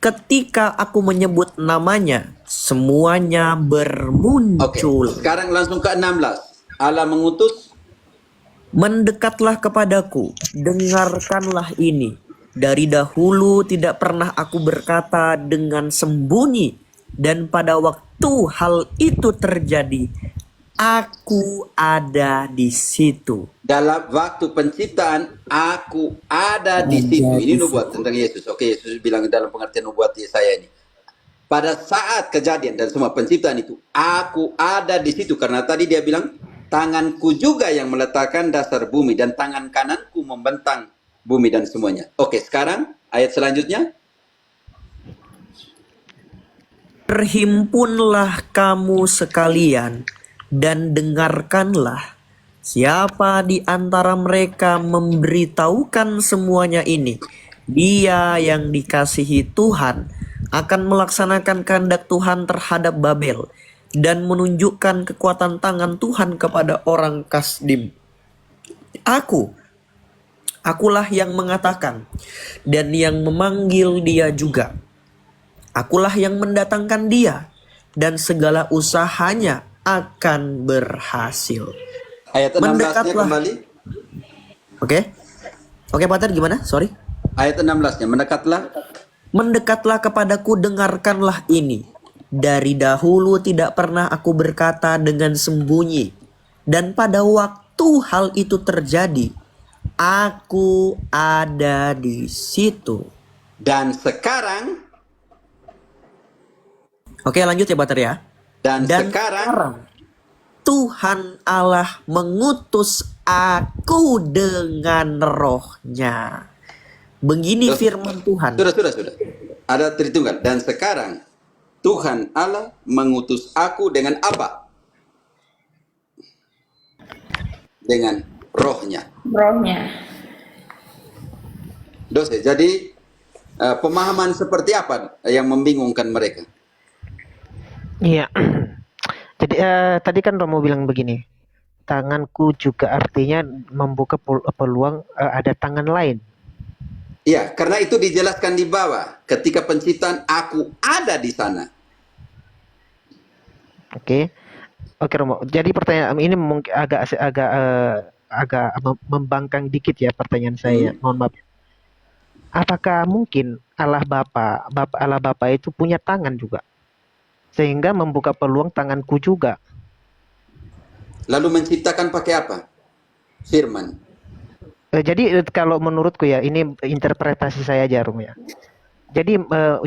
Ketika aku menyebut namanya, semuanya bermuncul. Oke, sekarang langsung ke 16. Allah mengutus. Mendekatlah kepadaku, dengarkanlah ini. Dari dahulu tidak pernah aku berkata dengan sembunyi, dan pada waktu hal itu terjadi, aku ada di situ. Dalam waktu penciptaan, aku ada di situ. Ini nubuat tentang Yesus. Oke, Yesus bilang dalam pengertian nubuat Yesaya ini. Pada saat kejadian dan semua penciptaan itu, aku ada di situ. Karena tadi dia bilang, tanganku juga yang meletakkan dasar bumi, dan tangan kananku membentang bumi dan semuanya. Oke, sekarang ayat selanjutnya. Berhimpunlah kamu sekalian dan dengarkanlah. Siapa di antara mereka memberitahukan semuanya ini? Dia yang dikasihi Tuhan akan melaksanakan kehendak Tuhan terhadap Babel. dan menunjukkan kekuatan tangan Tuhan kepada orang Kasdim. Akulah yang mengatakan dan yang memanggil dia juga. Akulah yang mendatangkan dia dan segala usahanya akan berhasil. Ayat 16-nya Mendekatlah. kembali. Oke, Pater, gimana? Sorry. Ayat 16-nya, Mendekatlah kepadaku, dengarkanlah ini. Dari dahulu tidak pernah aku berkata dengan sembunyi. Dan pada waktu hal itu terjadi, aku ada di situ. Dan sekarang, Oke, lanjut ya, Pater ya. dan sekarang, sekarang Tuhan Allah mengutus aku dengan rohnya. Begini firman Tuhan. sudah. Ada Tritunggal. Dan sekarang, Tuhan Allah mengutus aku dengan apa? Dengan rohnya. Rohnya. Dosa. Jadi, pemahaman seperti apa yang membingungkan mereka? Iya. Jadi tadi kan Romo bilang begini, tanganku juga artinya membuka peluang ada tangan lain. Iya, karena itu dijelaskan di bawah. Ketika penciptaan, aku ada di sana. Oke, Romo. Jadi pertanyaan ini mungkin agak membangkang dikit ya pertanyaan saya. Mohon maaf. Apakah mungkin Allah Bapa itu punya tangan juga, sehingga membuka peluang tanganku juga? Lalu menciptakan pakai apa? Firman. Jadi kalau menurutku ya, ini interpretasi saya aja, Rum ya. Jadi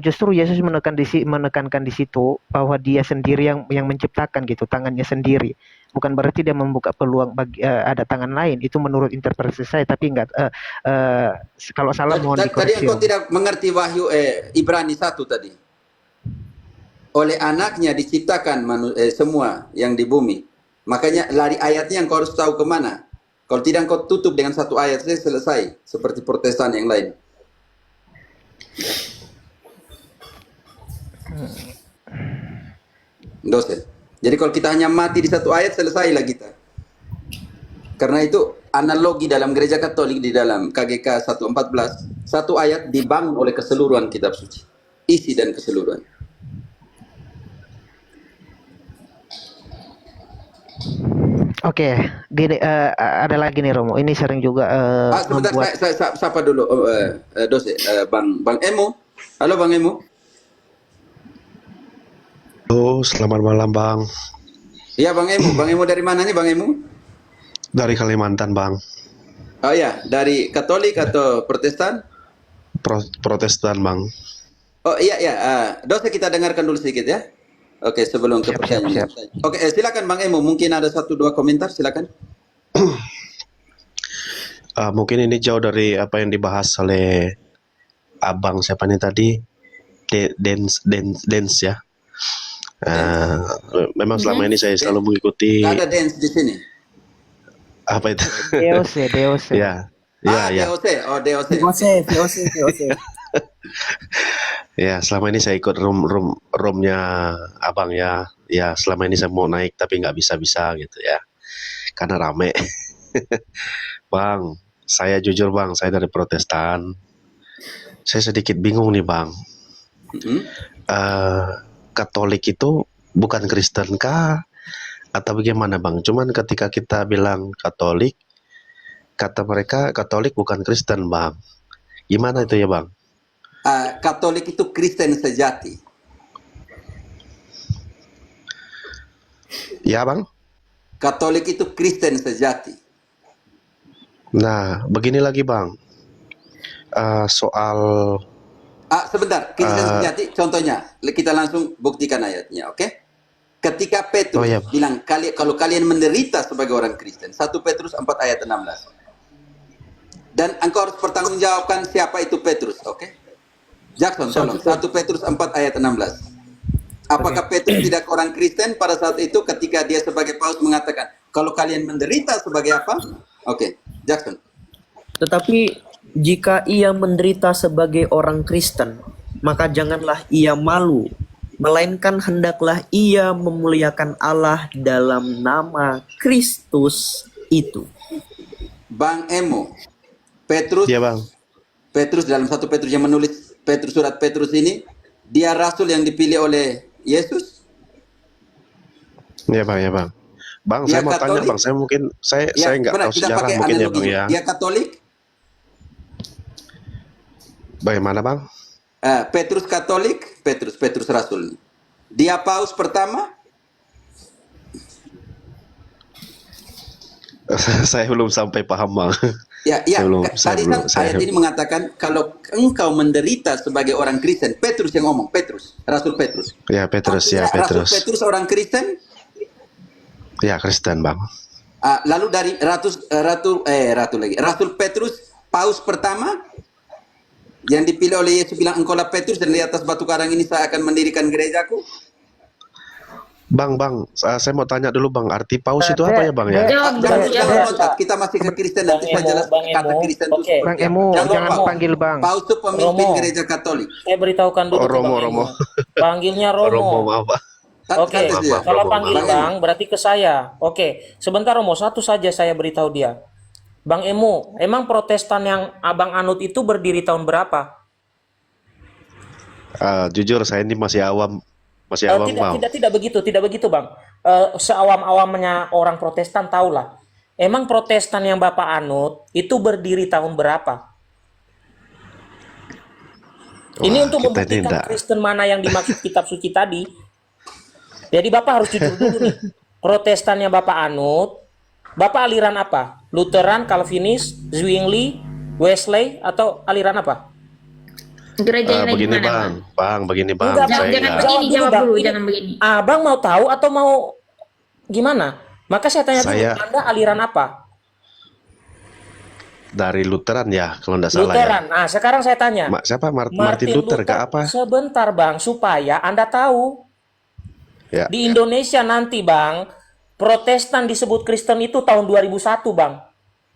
justru Yesus menekankan di situ bahwa Dia sendiri yang menciptakan gitu, tangannya sendiri. Bukan berarti Dia membuka peluang bagi ada tangan lain. Itu menurut interpretasi saya, tapi enggak. Kalau salah mohon Tadi dikoreksi. engkau tidak mengerti Wahyu Ibrani 1 tadi. Oleh anaknya diciptakan semua yang di bumi. Makanya lari ayatnya engkau harus tahu kemana. Kalau tidak engkau tutup dengan satu ayat saja selesai. Seperti Protestan yang lain. Dosen. Jadi kalau kita hanya mati di satu ayat, selesailah kita. Karena itu analogi dalam gereja Katolik di dalam KGK 114, satu ayat dibangun oleh keseluruhan kitab suci. Isi dan keseluruhan. Oke, ada lagi nih Romo. Ini sering juga Sebentar, membuat. saya sapa dulu dosen, Bang Emo. Halo Bang Emo. Halo, selamat malam Bang. Iya Bang Emo. Bang Emo dari mana nih Bang Emo? Dari Kalimantan Bang. Oh ya, dari Katolik atau Protestan? Protestan Bang. Oh iya, dosen kita dengarkan dulu sedikit ya. Oke, sebelum ke pertanyaan. Oke, silakan Bang Emo. Mungkin ada 1-2 komentar, silakan. Mungkin ini jauh dari apa yang dibahas oleh Abang siapa nih tadi? Dance ya. Memang selama ini saya selalu mengikuti. Nggak ada dance di sini. Apa itu? DOC. Ya. DOC. Oh, DOC. VOC. Ya, selama ini saya ikut roomnya Abang ya. Ya, selama ini saya mau naik tapi nggak bisa gitu ya. Karena rame. Bang, saya jujur Bang, saya dari Protestan. Saya sedikit bingung nih Bang. Katolik itu bukan Kristen kah? Atau bagaimana Bang? Cuman ketika kita bilang Katolik, kata mereka Katolik bukan Kristen Bang. Gimana itu ya Bang? Katolik itu Kristen sejati. Ya Bang? Katolik itu Kristen sejati. Nah, begini lagi Bang. Soal sebentar, Kristen sejati contohnya, kita langsung buktikan ayatnya, oke? Ketika Petrus bilang, kalau kalian menderita sebagai orang Kristen, 1 Petrus 4 ayat 16. Dan engkau harus pertanggungjawabkan siapa itu Petrus, oke? Jackson, tolong. 1 Petrus 4 ayat 16. Apakah Petrus tidak orang Kristen pada saat itu ketika dia sebagai Paus mengatakan, kalau kalian menderita sebagai apa? Oke, Jackson. Tetapi jika ia menderita sebagai orang Kristen, maka janganlah ia malu melainkan hendaklah ia memuliakan Allah dalam nama Kristus itu. Bang Emo, Petrus, Iya bang. Petrus dalam satu Petrus yang menulis surat Petrus ini, dia rasul yang dipilih oleh Yesus. Iya bang, ya bang. Bang, Dia saya mau tanya Katolik. bang, saya mungkin saya Ya, nggak benar, tahu kita sejarah pakai mungkin ya bang analogi. ya. Dia Katolik, Bagaimana bang? Petrus Katolik, Petrus rasul. Dia paus pertama. Saya belum sampai paham bang. Ya, Saya belum, tadi kan ayat ini mengatakan kalau engkau menderita sebagai orang Kristen, Petrus yang ngomong, Rasul Petrus. Ya Petrus, ya Rasul Petrus. Petrus orang Kristen. Ya Kristen bang. Lalu dari Rasul Petrus, paus pertama yang dipilih oleh Yesus bilang engkaulah Petrus dan di atas batu karang ini saya akan mendirikan gerejaku. Bang, saya mau tanya dulu bang, arti paus itu apa ya bang ya? Jawab dulu, Jangan jawab. loncat, kita masih ke Kristen nanti saya jelas Bang kata Emo, Kristen itu oke. seperti Bang apa. Emo, jangan Paus. panggil bang. Paus itu pemimpin Romo. gereja Katolik. Saya beritahukan dulu Oh, ke Romo, Bang Romo. Emo. Panggilnya Romo. Romo maaf pak. Oke, Kata dia. kalau Romo, panggil Bang Bang berarti ke saya. Oke, sebentar Romo, satu saja saya beritahu dia. Bang Emo, emang Protestan yang Abang anut itu berdiri tahun berapa? Jujur saya ini masih awam bang. Tidak begitu Bang. Seawam-awamnya orang Protestan tahulah. Emang Protestan yang Bapak anut itu berdiri tahun berapa? Ini Wah, untuk kita ini membuktikan enggak. Kristen mana yang dimaksud kitab suci tadi. Jadi Bapak harus jujur dulu nih. Protestan yang Bapak anut, Bapak aliran apa? Lutheran, Calvinis, Zwingli, Wesley, atau aliran apa? Gereja yang Begini gimana, bang, begini bang. Enggak, Saya Jangan enggak. begini, jawab Bang. dulu, Ini- jangan begini. Abang mau tahu atau mau gimana? Maka saya tanya dulu, Saya- Anda aliran apa? Dari Lutheran ya, kalau enggak salah Lutheran. Nah, sekarang saya tanya. Siapa? Martin Luther ke apa? Sebentar Bang, supaya Anda tahu. Ya. Di Indonesia nanti Bang, Protestan disebut Kristen itu tahun 2001 Bang.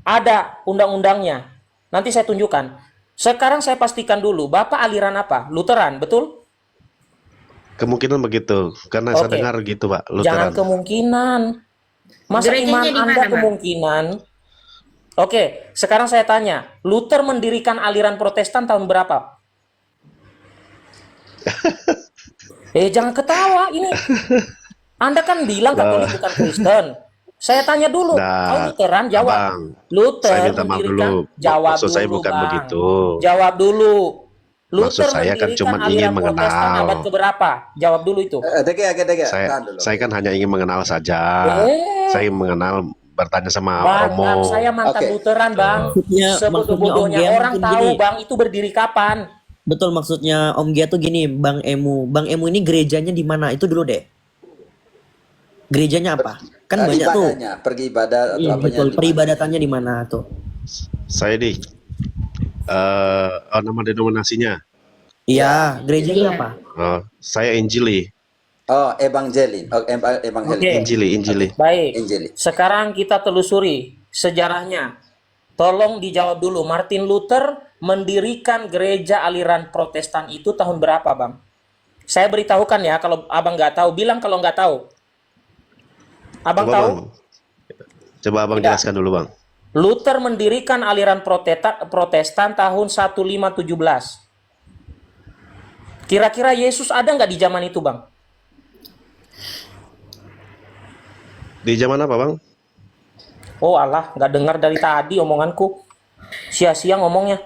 Ada undang-undangnya. Nanti saya tunjukkan. Sekarang saya pastikan dulu, Bapak aliran apa? Lutheran, betul? Kemungkinan begitu, karena saya Oke. dengar gitu pak, Jangan Lutheran. kemungkinan. Masa Gerejanya iman di mana, Anda Bang? kemungkinan? Oke, sekarang saya tanya. Luther mendirikan aliran Protestan tahun berapa? Jangan ketawa. Ini Anda kan bilang Katolik bukan Kristen. Saya tanya dulu. Nah, Kau Lutheran? Jawab. Bang, Luther saya minta maaf mendirikan. dulu. Jawab Maksud dulu, saya bukan Bang. begitu. Jawab dulu. Maksud Luther saya kan mendirikan cuman ingin aliran Protestan mengenal. abad keberapa? Jawab dulu itu. Dege, Saya, tahan dulu. saya kan hanya ingin mengenal saja. Saya ingin mengenal, bertanya sama Bang, Romo. Bang, saya mantan Oke. Lutheran, Bang. Maksudnya Sebodoh-bodohnya Om Gia orang mungkin tahu, gini. Bang, itu berdiri kapan. Betul, maksudnya Om Gia tuh gini, Bang Emu. Bang Emu ini gerejanya di mana? Itu dulu deh. Gerejanya apa? Kan banyak tuh. Ibadahnya, pergi ibadah atau Iya, apanya betul. di mana. Peribadatannya di mana tuh? Saya di nama denominasinya. Iya, gerejanya Iya. apa? Saya Injili. Oh, Evangelin. Oh, Evangelin. Oke. Injili. Baik. Injili. Sekarang kita telusuri sejarahnya. Tolong dijawab dulu. Martin Luther mendirikan gereja aliran Protestan itu tahun berapa, Bang? Saya beritahukan ya, kalau Abang nggak tahu, bilang kalau nggak tahu. Abang Coba tahu? bang, coba abang Tidak. jelaskan dulu bang. Luther mendirikan aliran Protestan tahun 1517. Kira-kira Yesus ada nggak di zaman itu, Bang? Di zaman apa bang? Oh Allah, nggak dengar dari tadi omonganku. Sia-sia ngomongnya.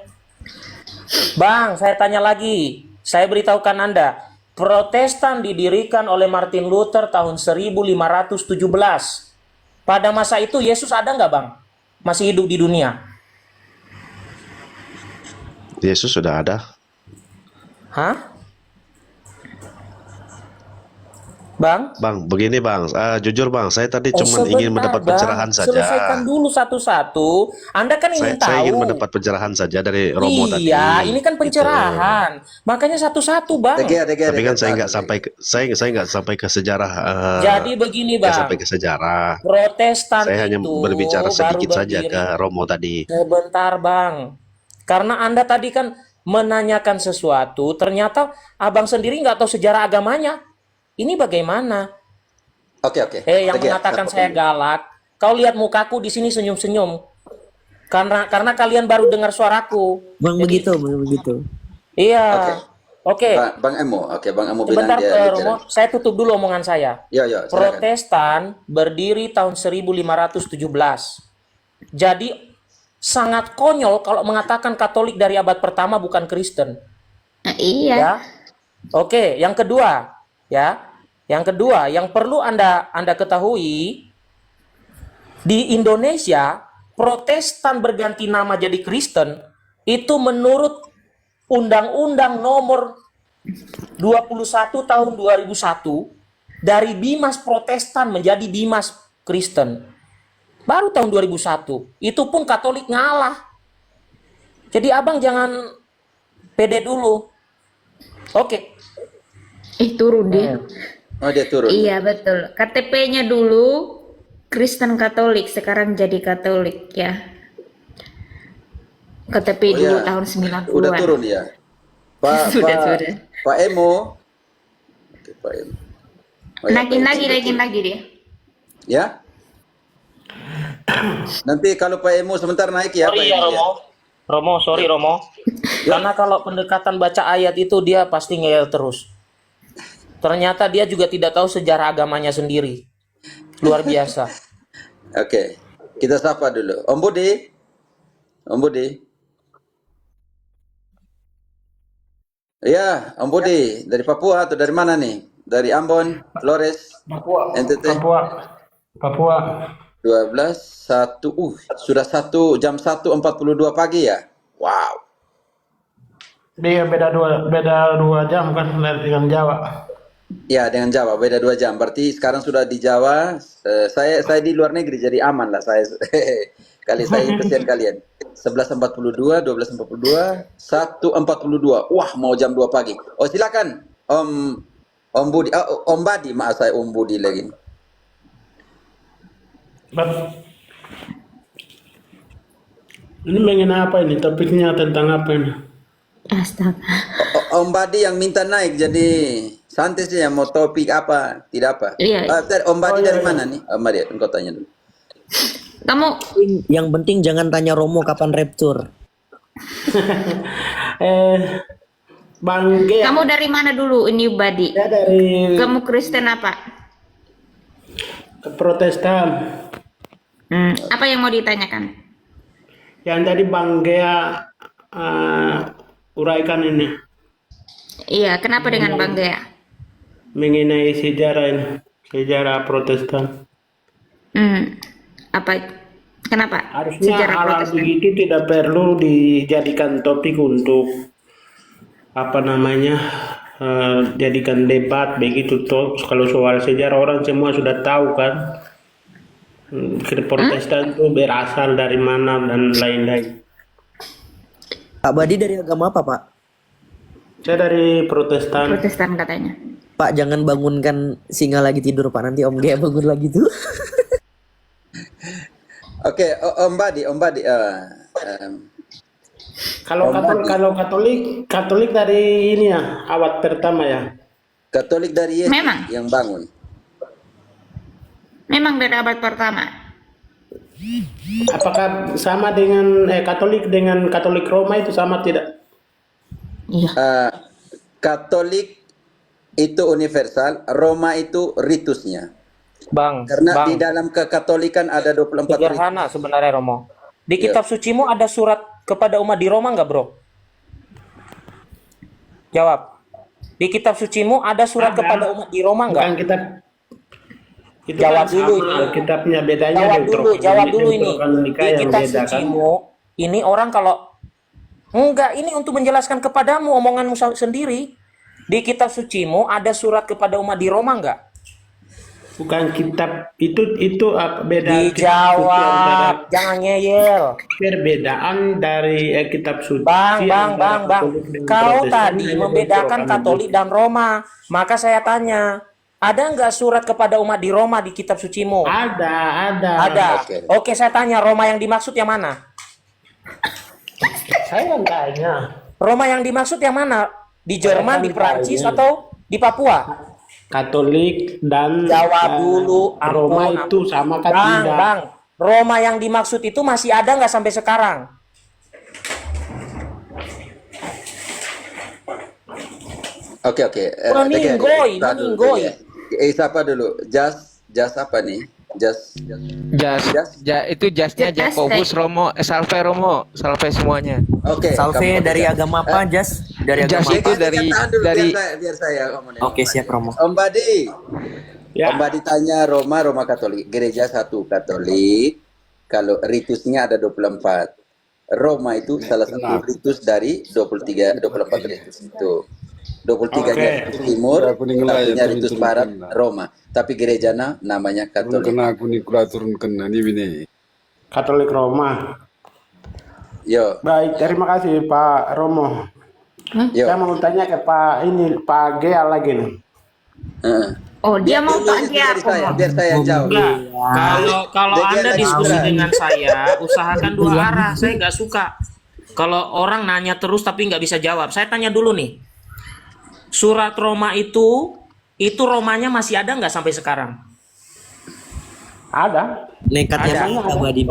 Bang, saya tanya lagi. Saya beritahukan Anda. Protestan didirikan oleh Martin Luther tahun 1517. Pada masa itu Yesus ada nggak, Bang? Masih hidup di dunia? Yesus sudah ada. Hah? Bang? Bang, begini bang, jujur bang, saya tadi cuma Sebentar, ingin mendapat Bang. pencerahan saja. Selesaikan dulu satu-satu. Anda kan ingin Saya ingin tahu. mendapat pencerahan saja dari Romo tadi. Iya, ini kan Gitu. pencerahan. Makanya satu-satu, Bang. Tapi kan saya nggak sampai ke sejarah. Jadi begini, nggak Bang. sampai ke sejarah. Protestan Saya hanya itu berbicara baru sedikit saja berdiri. ke Romo tadi. Sebentar, Bang. Karena Anda tadi kan menanyakan sesuatu, ternyata abang sendiri nggak tahu sejarah agamanya. Ini bagaimana? Oke, oke. Yang Oke, mengatakan aku saya tunggu. galak, kau lihat mukaku di sini senyum-senyum. Karena kalian baru dengar suaraku. Bang Jadi, begitu, bang begitu. Oke. iya. Oke, Bang Emo. Oke, Bang Emo bilang sebentar dia Romo, lutheran. saya tutup dulu omongan saya. Ya, ya, silakan. Protestan berdiri tahun 1517. Jadi sangat konyol kalau mengatakan Katolik dari abad pertama bukan Kristen. Iya. Ya. Oke, yang kedua, ya. Yang kedua, yang perlu Anda ketahui, di Indonesia Protestan berganti nama jadi Kristen itu menurut Undang-Undang Nomor 21 tahun 2001 dari Bimas Protestan menjadi Bimas Kristen. Baru tahun 2001. Itu pun Katolik ngalah. Jadi abang jangan pede dulu. Oke. Turun dia. Oh, dia turun. Iya betul. KTP-nya dulu Kristen Katolik, sekarang jadi Katolik ya. KTP Oh, dulu ya. tahun 90-an. Udah turun ya. Pak Sudah. Pak Emo. Oke, Pak Emo. Oh, ya, Pak Emo Naikin sudah turun. lagi dia. Ya. Nanti kalau Pak Emo sebentar naik ya, Pak Sorry ya Emo ya. Romo, sorry Romo. Karena kalau pendekatan baca ayat itu dia pasti ngeyel terus. Ternyata dia juga tidak tahu sejarah agamanya sendiri. Luar biasa. Oke. Kita sapa dulu. Om Budi. Om Budi. Ya, Om Budi. Dari Papua atau dari mana nih? Dari Ambon, Flores, Papua, NTT. Papua. 12, 1, sudah jam 1.42 pagi ya? Wow. Dia beda dua jam kan dengan Jawa. Ya, dengan Jawa beda 2 jam. Berarti sekarang sudah di Jawa. Saya di luar negeri jadi aman lah saya. Kali saya kesian kalian. 11.42, 12.42, 1.42. Wah, mau jam 2 pagi. Oh, silakan Om Budi. Om Badi, maaf saya Om Budi lagi. Ini mengenai apa ini? Topiknya tentang apa ini? Astaga. Om Badi yang minta naik, jadi santai saja mau topik apa, tidak apa. Iya. Om Badi dari mana nih? Om Badi, engkau tanya dulu. Kamu Yang penting jangan tanya Romo kapan rapture. Bang Gea. kamu dari mana dulu ini Badi? Saya dari Kamu Kristen apa? Protestan. Apa yang mau ditanyakan? Yang tadi Bang Gea uraikan ini Iya, kenapa dengan Bang Gea? mengenai sejarah Protestan. Apa? Kenapa? Harusnya Sejarah hal-hal Protestan. begitu tidak perlu dijadikan topik untuk apa namanya jadikan debat begitu toh. Kalau soal sejarah orang semua sudah tahu kan. Protestan itu berasal dari mana dan lain-lain. Pak Badi dari agama apa, Pak? Saya dari Protestan. Protestan katanya. Pak, jangan bangunkan singa lagi tidur, Pak. Nanti Om Gea bangun lagi tuh. Oke, Om Badi. Kalau Katolik dari ini ya, awal pertama ya. Katolik dari Yesus Memang. yang bangun. Memang dari abad pertama. Apakah sama dengan Katolik dengan Katolik Roma itu sama tidak? Iya. Katolik itu universal, Roma itu ritusnya. Karena di dalam kekatolikan ada 24 ritus. Sederhana sebenarnya Romo. Di kitab sucimu ada surat kepada umat di Roma nggak, Bro? Jawab. Di kitab sucimu ada surat kepada umat di Roma nggak? Bukan kitab. Itu Jawab kan dulu sama, ini. kitabnya bedanya Jawab dulu ini. Deuterokanonika Di yang kitab beda kan. sucimu, ini orang kalau enggak, ini untuk menjelaskan kepadamu omonganmu sendiri. Di kitab sucimu ada surat kepada umat di Roma enggak? Bukan kitab itu beda. Dijawab, jangan ngeyel. Perbedaan dari kitab suci. Bang. antara Katolik dengan Kau Protestan tadi hanya membedakan Deuterokanonika. Katolik dan Roma. Maka saya tanya, ada enggak surat kepada umat di Roma di kitab sucimu? Ada. Oke, saya tanya, Roma yang dimaksud yang mana? Saya yang tanya. Roma yang dimaksud yang mana? Di Jerman, di Perancis, Tanya. atau di Papua? Katolik dan Jawab dulu, Roma ampun, itu sama kan Bang, tidak? Bang, Roma yang dimaksud itu masih ada nggak sampai sekarang? Oke. Meninggoy, Tahan dulu, meninggoy. siapa dulu? Jas apa nih? Jas. Itu jasnya Jakobus Romo, Salve Romo, Salve semuanya. Oke. Salve dari agama apa, Jas? Dari Jas agama itu apa? dari biar saya ngomongin. Oke, siap Romo. Om Badi. Ya. Om Badi tanya Roma Katolik. Gereja satu Katolik. Kalau ritusnya ada 24. Roma itu salah satu ritus dari 24 ritus itu. 23-nya ritus timur, satunya ritus barat Roma. Tapi gerejana namanya Katolik. Katolik Roma. Yo. Baik, terima kasih Pak Romo. Yo. Saya mau tanya ke Pak Gea lagi nih. Oh, dia mau Pak Gia aku mau. Biar saya jawab. Enggak. Kalau Dia Anda lagi diskusi istirahat. dengan saya, usahakan dua arah. Saya nggak suka kalau orang nanya terus tapi nggak bisa jawab. Saya tanya dulu nih. Surat Roma itu Romanya masih ada nggak sampai sekarang? Ada. Nekatnya Ada. Bang Abadi.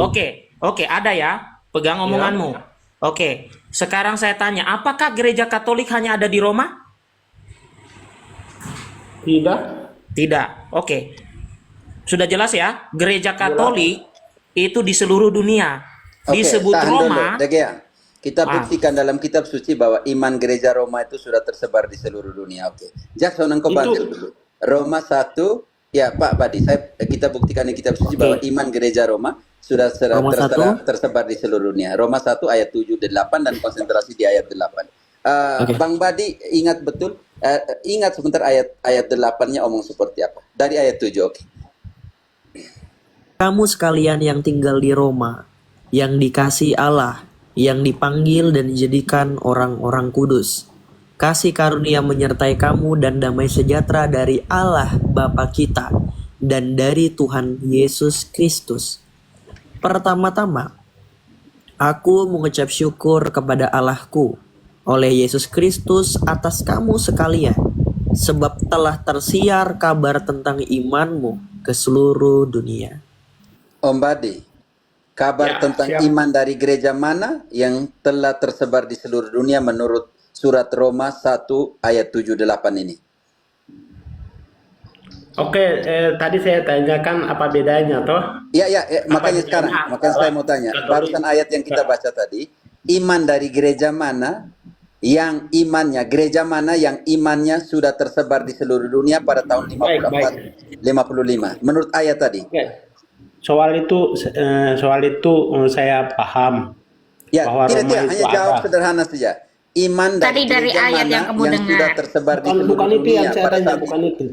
Oke, ada ya. Pegang omonganmu. Oke, sekarang saya tanya, apakah gereja Katolik hanya ada di Roma? Tidak. Tidak. Oke. Sudah jelas ya? Gereja Katolik itu di seluruh dunia. Disebut tahan Roma. dulu, Degean. Kita buktikan dalam kitab suci bahwa iman gereja Roma itu sudah tersebar di seluruh dunia. Oke. Jackson, engkau bantu dulu. Roma 1, ya Pak Badi, kita buktikan di kitab suci bahwa iman gereja Roma sudah tersebar di seluruh dunia. Roma 1 ayat 7 dan 8 dan konsentrasi di ayat 8. Bang Badi ingat betul, ingat sebentar ayat 8-nya omong seperti apa. Dari ayat 7, oke. Kamu sekalian yang tinggal di Roma, yang dikasih Allah, yang dipanggil dan dijadikan orang-orang kudus. Kasih karunia menyertai kamu dan damai sejahtera dari Allah Bapa kita dan dari Tuhan Yesus Kristus. Pertama-tama, aku mengucap syukur kepada Allahku oleh Yesus Kristus atas kamu sekalian, sebab telah tersiar kabar tentang imanmu ke seluruh dunia. Om Badi, kabar tentang iman dari gereja mana yang telah tersebar di seluruh dunia menurut surat Roma 1 ayat 7-8 ini? Oke, tadi saya tanyakan apa bedanya toh? Iya, makanya sekarang, makanya saya mau tanya. Barusan ayat yang kita baca tadi, iman dari gereja mana yang imannya sudah tersebar di seluruh dunia pada tahun 55 menurut ayat tadi. Soal itu saya paham. Ya, bahwa tidak, Roma hanya itu jawab ada. sederhana saja. Iman Tadi dari gereja ayat mana yang kamu dengar. sudah tersebar di seluruh Bukan itu dunia yang saya pada tanya, saat bukan itu. itu.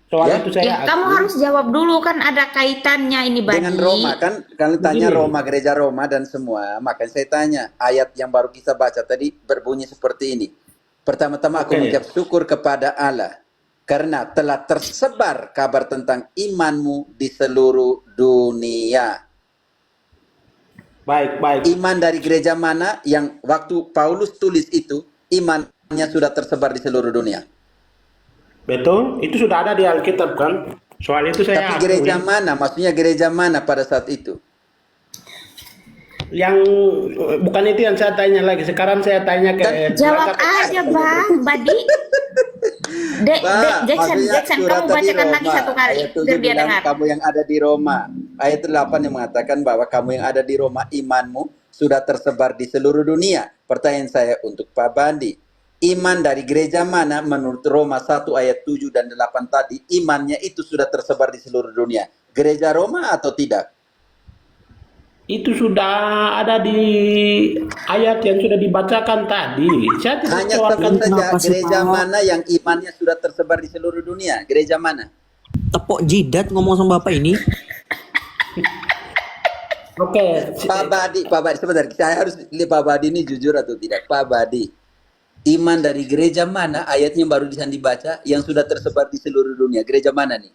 Soal Ya? itu saya Kamu harus jawab dulu kan ada kaitannya ini Badi. Dengan Roma kan, kalau tanya Begini. Roma, gereja Roma dan semua, makanya saya tanya, ayat yang baru kita baca tadi berbunyi seperti ini. Pertama-tama aku mengucap syukur kepada Allah karena telah tersebar kabar tentang imanmu di seluruh dunia. Baik. Iman dari gereja mana yang waktu Paulus tulis itu, imannya sudah tersebar di seluruh dunia. Betul, itu sudah ada di Alkitab kan? Soal itu saya Tapi gereja mana? Maksudnya gereja mana pada saat itu? Yang bukan itu yang saya tanya lagi. Sekarang saya tanya ke Jawab aja Bang Badi. Jackson, kamu bacakan lagi satu kali Ayat 7 biar dia bilang dengar. kamu yang ada di Roma. Ayat 8 yang mengatakan bahwa kamu yang ada di Roma, imanmu sudah tersebar di seluruh dunia. Pertanyaan saya untuk Pak Bandi, iman dari gereja mana menurut Roma 1 ayat 7 dan 8 tadi, imannya itu sudah tersebar di seluruh dunia? Gereja Roma atau tidak? itu sudah ada di ayat yang sudah dibacakan tadi. Saya tidak Hanya tawarkan sebut saja kenapa sih, gereja Pak? mana yang imannya sudah tersebar di seluruh dunia? Gereja mana? Tepok jidat ngomong sama bapak ini. Oke. Pak Badi, sebentar. Saya harus lihat Pak Badi ini jujur atau tidak. Pak Badi, iman dari gereja mana ayatnya baru bisa dibaca yang sudah tersebar di seluruh dunia? Gereja mana nih?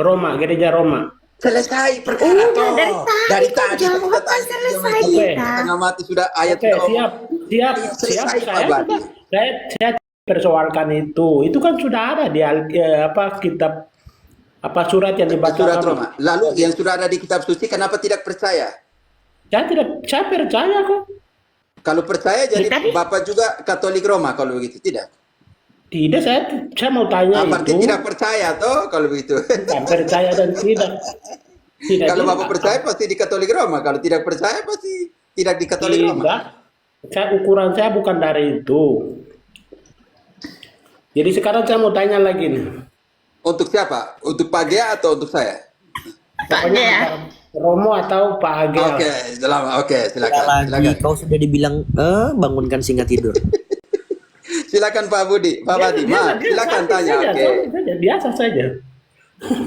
Roma, gereja Roma. Selesai perkara Udah dari tadi tadi jawaban kita tanya selesai dia kita. setengah mati sudah ayat Oke, sudah siap. omong. Siap, siap. Selesai Pak Saya Badi. juga, saya persoalkan itu. Itu kan sudah ada di apa kitab apa surat yang Surat dibacakan. Roma. Lalu yang sudah ada di kitab suci, kenapa tidak percaya? Saya percaya kok. Kalau percaya jadi Tadi Bapak juga Katolik Roma kalau begitu, tidak? Tidak, saya mau tanya Berarti itu. tidak percaya toh kalau begitu. Bukan percaya dan tidak. Tidak Kalau juga. Bapak percaya pasti di Katolik Roma, kalau tidak percaya pasti tidak di Katolik Roma. Tidak. Ukuran saya bukan dari itu. Jadi sekarang saya mau tanya lagi nih. Untuk siapa? Untuk Pak Gea atau untuk saya? Pak Gea. Romo atau Pak Agel? Oke, selamat. Oke, silakan. Lagi Silakan. kau sudah dibilang bangunkan singa tidur. Silakan Pak Budi, Pak Badi. Ma, silakan tanya. Oke. Biasa saja.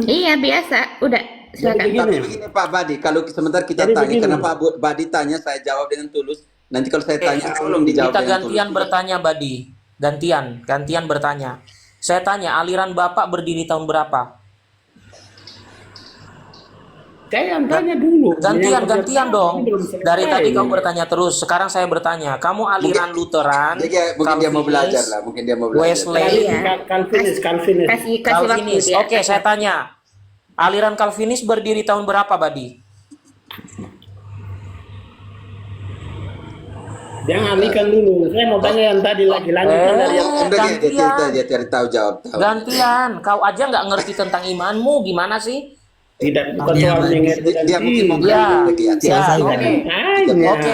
Iya biasa. Udah silakan. Tapi begini Pak Badi, kalau sebentar kita Jadi tanya, begini. karena Pak Badi tanya, saya jawab dengan tulus. Nanti kalau saya tanya, tolong dijawab Kita dengan gantian tulus. bertanya, Badi. Gantian bertanya. Saya tanya, aliran Bapak berdiri tahun berapa? Saya yang tanya dulu. Gantian dong. Belum selesai. Dari tadi kamu bertanya terus, sekarang saya bertanya. Kamu aliran Lutheran, Mungkin dia mau belajar Calvinis, lah, mungkin dia mau belajar. Wesley, Calvinis. Kasih waktu Calvinis. dia. Oke, saya tanya. Aliran Calvinis berdiri tahun berapa, Badi? Jangan alihkan dulu. Saya mau tanya yang tadi lagi lanjutkan dari yang Dia tidak tahu jawab. Gantian. Kau aja nggak ngerti tentang imanmu, gimana sih? tidak bukan soal mengerti dan Dia mungkin mau Ya, belajar lagi. ya, Selesai, oke. Hanya. Oke,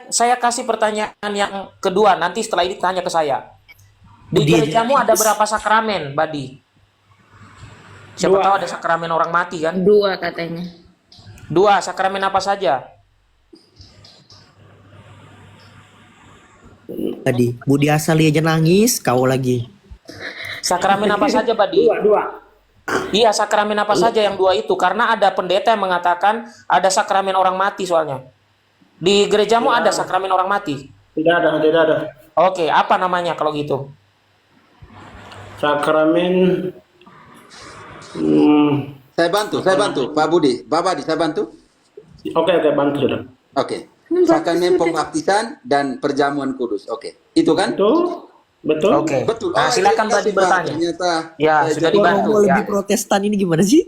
saya kasih pertanyaan yang kedua. Nanti setelah ini tanya ke saya. Di Dia- gerejamu ada berapa sakramen, Badi? Siapa Dua. tahu ada sakramen orang mati kan? 2 katanya. 2, sakramen apa saja? Tadi Budi Asali aja nangis, kau lagi. Sakramen apa saja, Badi? Dua. Iya, sakramen apa saja yang 2 itu? Karena ada pendeta yang mengatakan ada sakramen orang mati soalnya. Di gerejamu ada sakramen orang mati? Tidak ada. Oke, apa namanya kalau gitu? Sakramen. Saya bantu, Pak Budi, Pak Badi, saya bantu. Oke, bantu sudah. Oke. Sakramen pembaptisan dan perjamuan kudus. Oke. Itu kan? Betul. Oke. Betul. Nah, silakan Badi bertanya. Ternyata. Ya, sudah dibantu. Mau Ya. lebih Protestan ini gimana sih?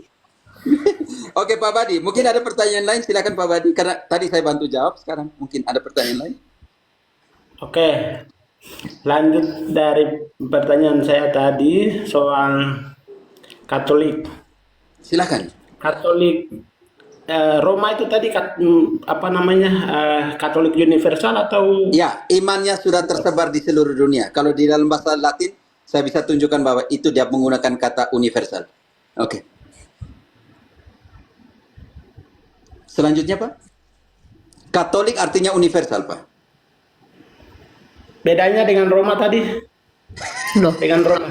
Oke, Pak Badi, mungkin ada pertanyaan lain, silakan Pak Badi, karena tadi saya bantu jawab, sekarang mungkin ada pertanyaan lain. Oke. Lanjut dari pertanyaan saya tadi soal Katolik. Silakan. Katolik Roma itu tadi Katolik universal atau Ya, imannya sudah tersebar di seluruh dunia. Kalau di dalam bahasa Latin, saya bisa tunjukkan bahwa itu dia menggunakan kata universal. Oke. Selanjutnya, Pak. Katolik artinya universal, Pak. bedanya dengan Roma tadi? Loh, Dengan Roma.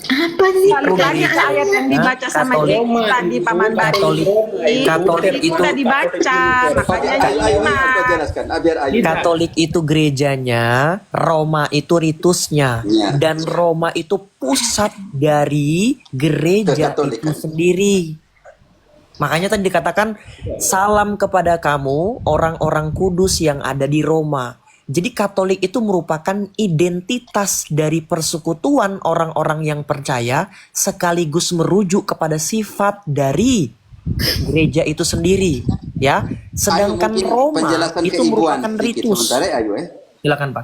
apa sih? Balik lagi ke ayat yang dibaca sama Katolik. Jeki tadi Paman Badi. Katolik Itu udah dibaca, makanya Ayo diterima. Pak jelaskan, biar Ayu. Katolik itu gerejanya, Roma itu ritusnya, Ya. dan Roma itu pusat dari gereja Kekatolikan. itu sendiri. Makanya tadi dikatakan salam kepada kamu orang-orang kudus yang ada di Roma. Jadi Katolik itu merupakan identitas dari persekutuan orang-orang yang percaya sekaligus merujuk kepada sifat dari gereja itu sendiri, ya. Sedangkan Ayu, mungkin Roma penjelasan itu keibuan merupakan sedikit ritus. sebentar ya, Ayu. Silakan Pak.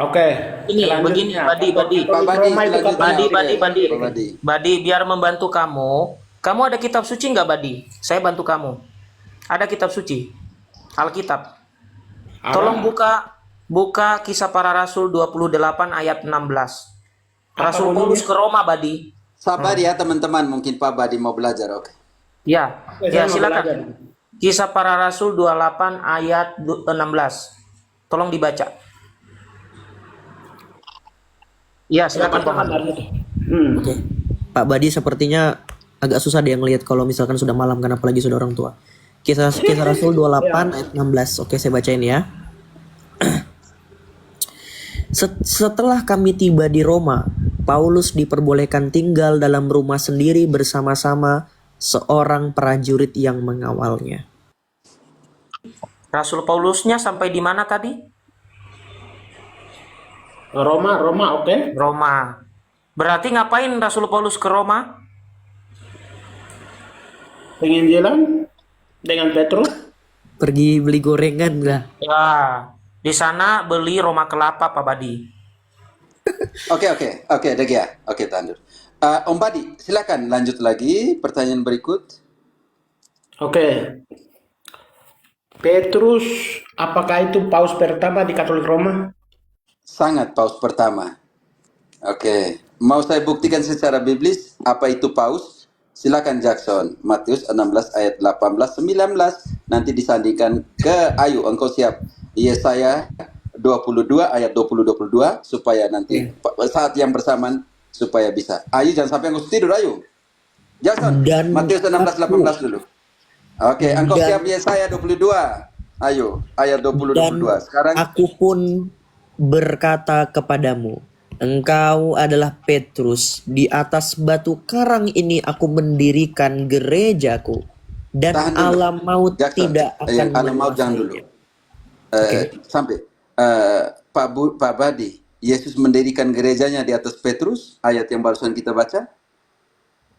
Oke. Ini begini, Badi. Pak Badi, Roma itu selanjutnya. Badi. Badi, biar membantu kamu. Kamu ada kitab suci nggak, Badi? Saya bantu kamu. Ada kitab suci. Alkitab. Tolong buka Kisah Para Rasul 28 ayat 16. Rasul Paulus ke Roma, Badi. Sabar ya teman-teman, mungkin Pak Badi mau belajar, oke. Ya, Saya mau silakan. belajar. Kisah Para Rasul 28 ayat 16. Tolong dibaca. Ya, silakan Pak Badi. Oke. Pak Badi sepertinya agak susah dia ngelihat kalau misalkan sudah malam kan, apalagi sudah orang tua. Kisah Rasul 28 ayat 16. Oke, saya bacain ya. Setelah kami tiba di Roma, Paulus diperbolehkan tinggal dalam rumah sendiri bersama-sama seorang prajurit yang mengawalnya. Rasul Paulusnya sampai di mana tadi? Roma, oke. Roma. Berarti ngapain Rasul Paulus ke Roma? Penginjilan dengan Petrus. Pergi beli gorengan lah. Ya, di sana beli Roma kelapa, Pak Badi. Oke, Degia. Oke, tahan dulu. Om Badi, silakan lanjut lagi pertanyaan berikut. Oke. Petrus, apakah itu paus pertama di Katolik Roma? Sangat paus pertama. Oke, mau saya buktikan secara biblis apa itu paus? Silakan Jackson. Matius 16 ayat 18 19 nanti disandingkan ke Ayu, engkau siap. Yesaya 22 ayat 20 22 supaya nanti saat yang bersamaan supaya bisa. Ayu jangan sampai engkau tidur, Ayu. Jackson, Matius 16 18 dulu. Oke, engkau siap Yesaya 22. Ayo, ayat 20 22. Sekarang aku pun berkata kepadamu, engkau adalah Petrus, di atas batu karang ini aku mendirikan gerejaku, dan alam maut tidak akan alam maut jangan dulu. Sampai Pak Badi, Yesus mendirikan gerejanya di atas Petrus, ayat yang barusan kita baca.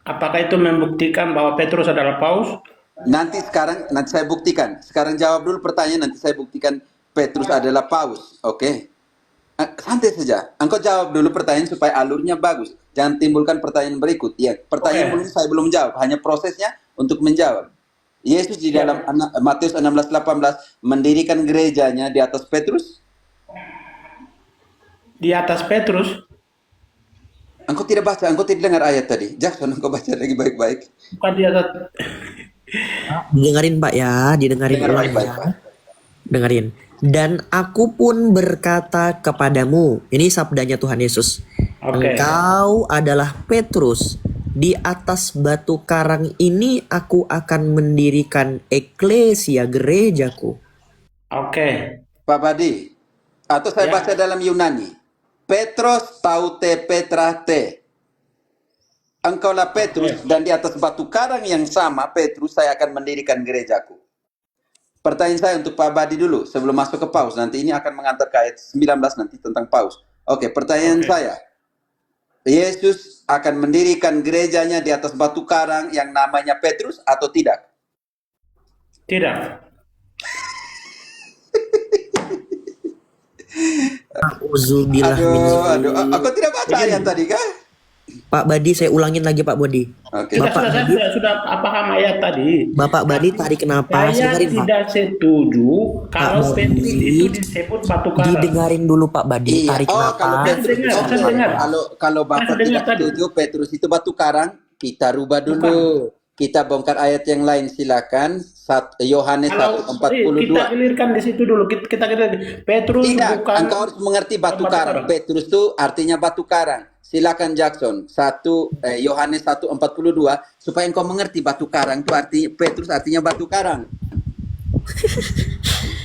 Apakah itu membuktikan bahwa Petrus adalah paus? Nanti saya buktikan. Sekarang jawab dulu pertanyaan, nanti saya buktikan Petrus adalah paus. Oke. Santai saja. Engkau jawab dulu pertanyaan supaya alurnya bagus. Jangan timbulkan pertanyaan berikut. Ya, pertanyaan saya belum jawab, hanya prosesnya untuk menjawab. Yesus di dalam Matius 16:18 mendirikan gerejanya di atas Petrus. Di atas Petrus? Engkau tidak baca, engkau tidak dengar ayat tadi. Jackson, engkau baca lagi baik-baik. Bukan di atas. Didengarin Pak ya, didengarin ulang ya. Dengerin. Dan aku pun berkata kepadamu, ini sabdanya Tuhan Yesus. Engkau adalah Petrus, di atas batu karang ini aku akan mendirikan eklesia gerejaku. Oke. Pak Badi, atau saya baca dalam Yunani. Petros taute Petra te. Engkaulah Petrus, dan di atas batu karang yang sama Petrus saya akan mendirikan gerejaku. Pertanyaan saya untuk Pak Badi dulu sebelum masuk ke paus. Nanti ini akan mengantar ke ayat 19 nanti tentang paus. Oke, pertanyaan saya. Yesus akan mendirikan gerejanya di atas batu karang yang namanya Petrus atau tidak? Tidak. Aduh, aku tidak baca ayat tadi kah? Pak Badi, saya ulangin lagi Pak Badi. Oke. Sudah paham ayat tadi. Bapak Badi tadi kenapa? Saya tidak setuju kalau Petrus itu disebut batu karang. Didengarin dulu Pak Badi. Tarik kenapa? Kalau Bapak tidak setuju Petrus itu batu karang, kita rubah dulu. Kita bongkar ayat yang lain, silakan. Yohanes 1:42. Kita clearkan di situ dulu. Kita Petrus tidak, bukan. Engkau harus mengerti batu karang. Petrus itu artinya batu karang. Silakan Jackson. Yohanes 1:42 supaya engkau mengerti batu karang itu Petrus artinya batu karang.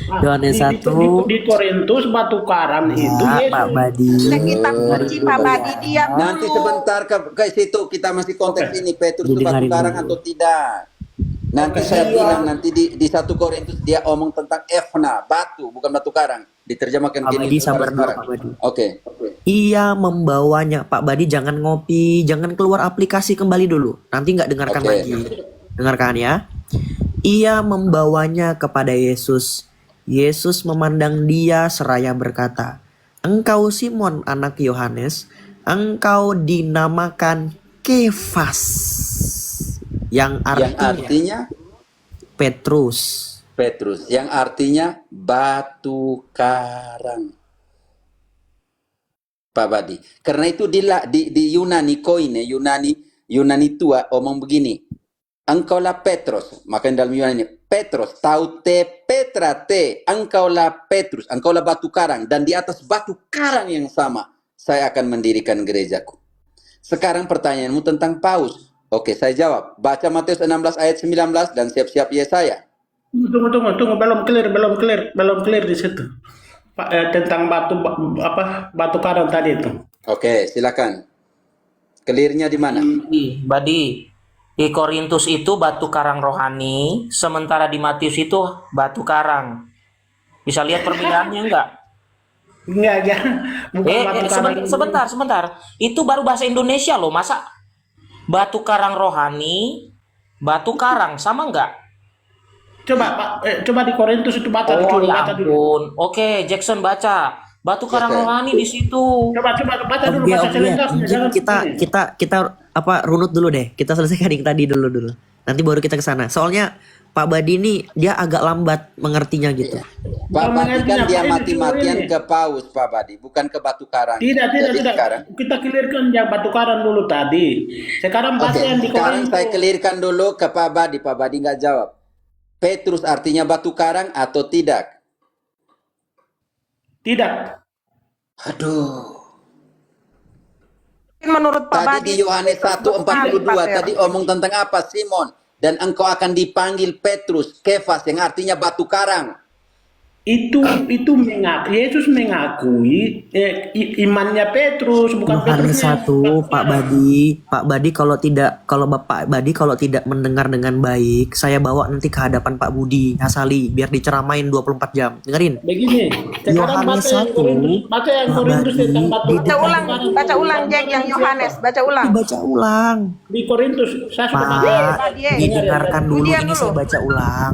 Yohanes 1 di Korintus batu karang itu Pak Badi. Kita kunci Pak Badi diam dulu. Nanti sebentar ke situ kita masih konteks ini Petrus itu batu karang atau tidak. Nanti saya bilang nanti di 1 Korintus dia omong tentang Efna, batu bukan batu karang. Diterjemahkan gini. Oke. Ia membawanya. Pak Badi jangan ngopi, jangan keluar aplikasi, kembali dulu. Nanti nggak dengarkan lagi. Dengarkan ya. Ia membawanya kepada Yesus. Yesus memandang dia seraya berkata, engkau Simon anak Yohanes, engkau dinamakan Kefas. Yang artinya Petrus. Yang artinya batu karang. Pak Badi. Karena itu di Yunani koine, Yunani tua omong begini. Engkaulah Petrus, maka dalam Yunani Petrus taute Petra te, engkaulah Petrus, engkaulah batu karang, dan di atas batu karang yang sama saya akan mendirikan gerejaku. Sekarang pertanyaanmu tentang paus. Oke, saya jawab. Baca Matius 16 ayat 19 dan siap-siap Yesaya. Tunggu, belum clear di situ. Tentang batu karang tadi itu. Oke, silakan. Clearnya di mana? Badi, di Korintus itu batu karang rohani, sementara di Matius itu batu karang. Bisa lihat perbedaannya enggak? Enggak, bukan batu karang. Sebentar. Itu baru bahasa Indonesia loh. Masa batu karang rohani, batu karang sama enggak? Coba Pak, coba di Korintus itu baca Oh dulu, ya baca dulu. ampun. Oke, Jackson baca. Batu karang rohani di situ. Coba baca dulu Oke, bahasa oke. selengkapnya. Mungkin Jangan ini. kita runut dulu deh. Kita selesaikan yang tadi dulu. Nanti baru kita ke sana. Soalnya Pak Badi ini dia agak lambat mengertinya gitu. Pak Badi kan dia Ini mati-matian ini. ke paus, Pak Badi, bukan ke batu karang. Tidak. Jadi sekarang, Kita clearkan yang batu karang dulu tadi. Sekarang baca oke, yang di sekarang Korintus. saya clearkan dulu ke Pak Badi. Pak Badi nggak jawab. Petrus artinya batu karang atau tidak? Tidak. Aduh. Menurut Pak Tadi Badi di Yohanes 1:42 tadi omong tentang apa, Simon? Dan engkau akan dipanggil Petrus, Kefas, yang artinya batu karang. Itu Yesus mengakui imannya Petrus, bukan Yohanes Petrusnya. 1, Pak Badi kalau Bapak Badi kalau tidak mendengar dengan baik, saya bawa nanti ke hadapan Pak Budi Hasali biar diceramain 24 jam. Dengerin. Begini, sekarang Yohanes baca yang 1, Korintus Pak tentang Badi, batu baca ulang Jack yang Yohanes, baca ulang. Baca ulang. di Korintus. Saya sudah baca. Pak, didengarkan dulu, Diam ini dulu. saya baca ulang.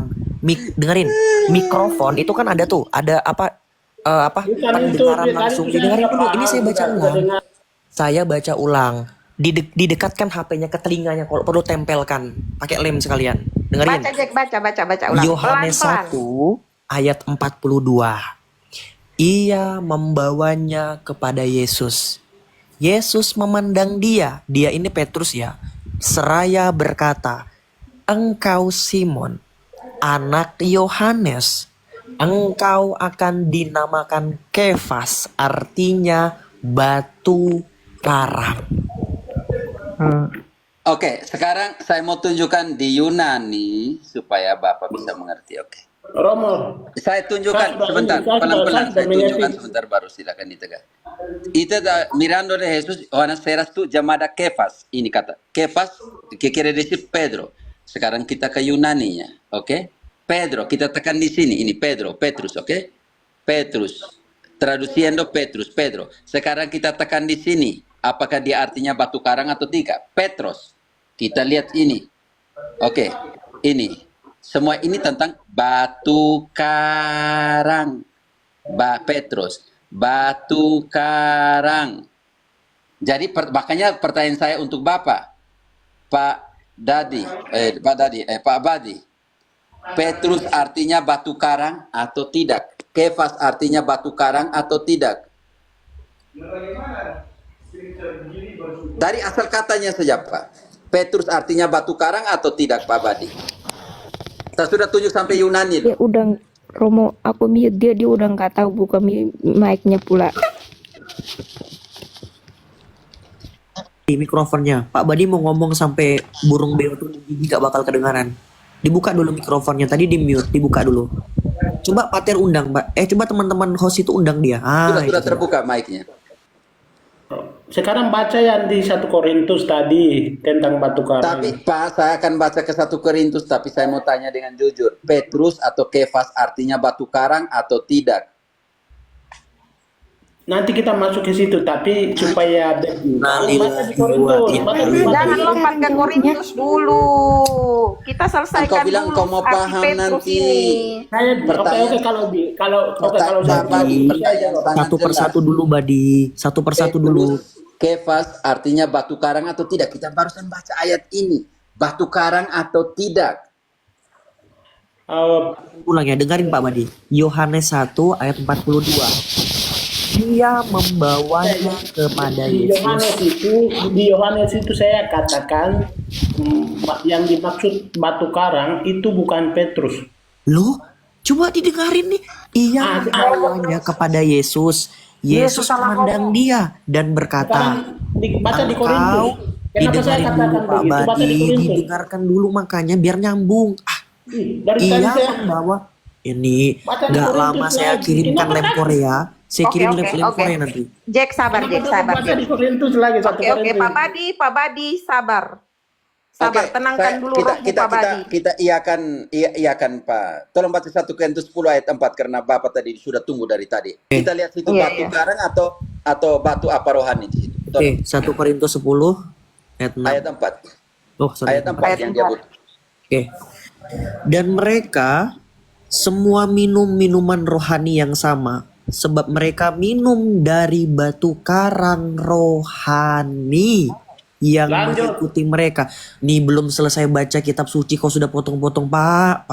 Dengerin, mikrofon itu kan ada tuh, ada Bukan itu, pendengaran tadi langsung. saya Didengarin dulu, ini paham, saya baca tidak ulang. dengar. Saya baca ulang. Didekatkan HP-nya ke telinganya, kalau perlu tempelkan, pakai lem sekalian. Dengerin. Baca Jack, baca ulang. Yohanes Pelan-pelan. 1 ayat 42. Ia membawanya kepada Yesus. Yesus memandang dia ini Petrus ya, seraya berkata, "Engkau Simon, anak Yohanes, engkau akan dinamakan Kefas," artinya batu karang. Oke, sekarang saya mau tunjukkan di Yunani supaya Bapak bisa mengerti. Oke. Romo, Saya tunjukkan sebentar, saya pelan-pelan. sudah Saya tunjukkan mengerti. sebentar baru silakan ditegak. Itu mirando de Jesus, Yohanes Seras tu llamada Kefas. Ini kata Kefas, que quiere decir Pedro. Sekarang kita ke Yunaninya, oke? Pedro, kita tekan di sini. Ini Petrus, oke? Petrus. Traduciendo Petrus, Pedro. Sekarang kita tekan di sini. Apakah dia artinya batu karang atau tidak? Petros. Kita lihat ini. Oke, ini. Semua ini tentang batu karang. Petros. Batu karang. Jadi makanya pertanyaan saya untuk Bapak. Pak Badi. Petrus artinya batu karang atau tidak? Kefas artinya batu karang atau tidak? Dari asal katanya saja, Pak. Petrus artinya batu karang atau tidak, Pak Badi? Saya sudah tunjuk sampai Yunani. Dia udah Romo, aku mute dia udah nggak tahu buka mic-nya pula. Di mikrofonnya, Pak Badi mau ngomong sampai burung beo tuh gigi gak bakal kedengaran. Dibuka dulu mikrofonnya, tadi di mute, dibuka dulu. Coba Pater undang, Mbak. Coba teman-teman host itu undang dia. Sudah terbuka mic-nya. Sekarang baca yang di 1 Korintus tadi tentang batu karang. Tapi Pak, saya akan baca ke 1 Korintus, tapi saya mau tanya dengan jujur. Petrus atau Kefas artinya batu karang atau tidak? Nanti kita masuk ke situ, tapi supaya baca di Korintus. Jangan lompat ke Korintus dulu. Kita Engkau selesaikan bilang dulu kau mau arti paham Petrus nanti. ini. Oke, kalau Satu persatu dulu, Badi. Satu persatu dulu. Kefas artinya batu karang atau tidak? Kita barusan baca ayat ini. Batu karang atau tidak? Ulang ya, dengerin Pak Badi. Yohanes 1 ayat 42. Dia membawanya kepada Yesus. Di Yohanes itu saya katakan yang dimaksud batu karang itu bukan Petrus. Loh, coba didengarin nih. Ia membawanya kepada Yesus. Yesus memandang dia dan berkata, Baca di Korintus. Kenapa saya didengarin katakan dulu Pak begitu? Baca di Badi, Korintus. didengarkan dulu makanya biar nyambung. Dari tadi Ia saya membawa ini Baca di nggak Korintus lama saya lagi. kirimkan Kenapa lem kan? Korea. Saya kirim lem Oke. Korea nanti. Jack sabar, Jack sabar. baca di Korintus lagi 1 Oke, Korintus. Pak Badi sabar. Sabar, Oke, tenangkan saya dulu kita rohmu kita Pak kita Badi. kita iakan Pak. Tolong baca 1 Korintus 10 ayat 4 karena Bapak tadi sudah tunggu dari tadi. Kita lihat situ Iya, batu iya. karang atau batu apa rohani di situ. Oke, Tolong. 1 Korintus 10 ayat 6. Ayat 4. Oh, sorry. Ayat 4 Ayat yang dia 4. butuh. Oke. Dan mereka semua minum minuman rohani yang sama, sebab mereka minum dari batu karang rohani yang Lanjut. mengikuti mereka. Nih belum selesai baca kitab suci kau sudah potong-potong, Pak.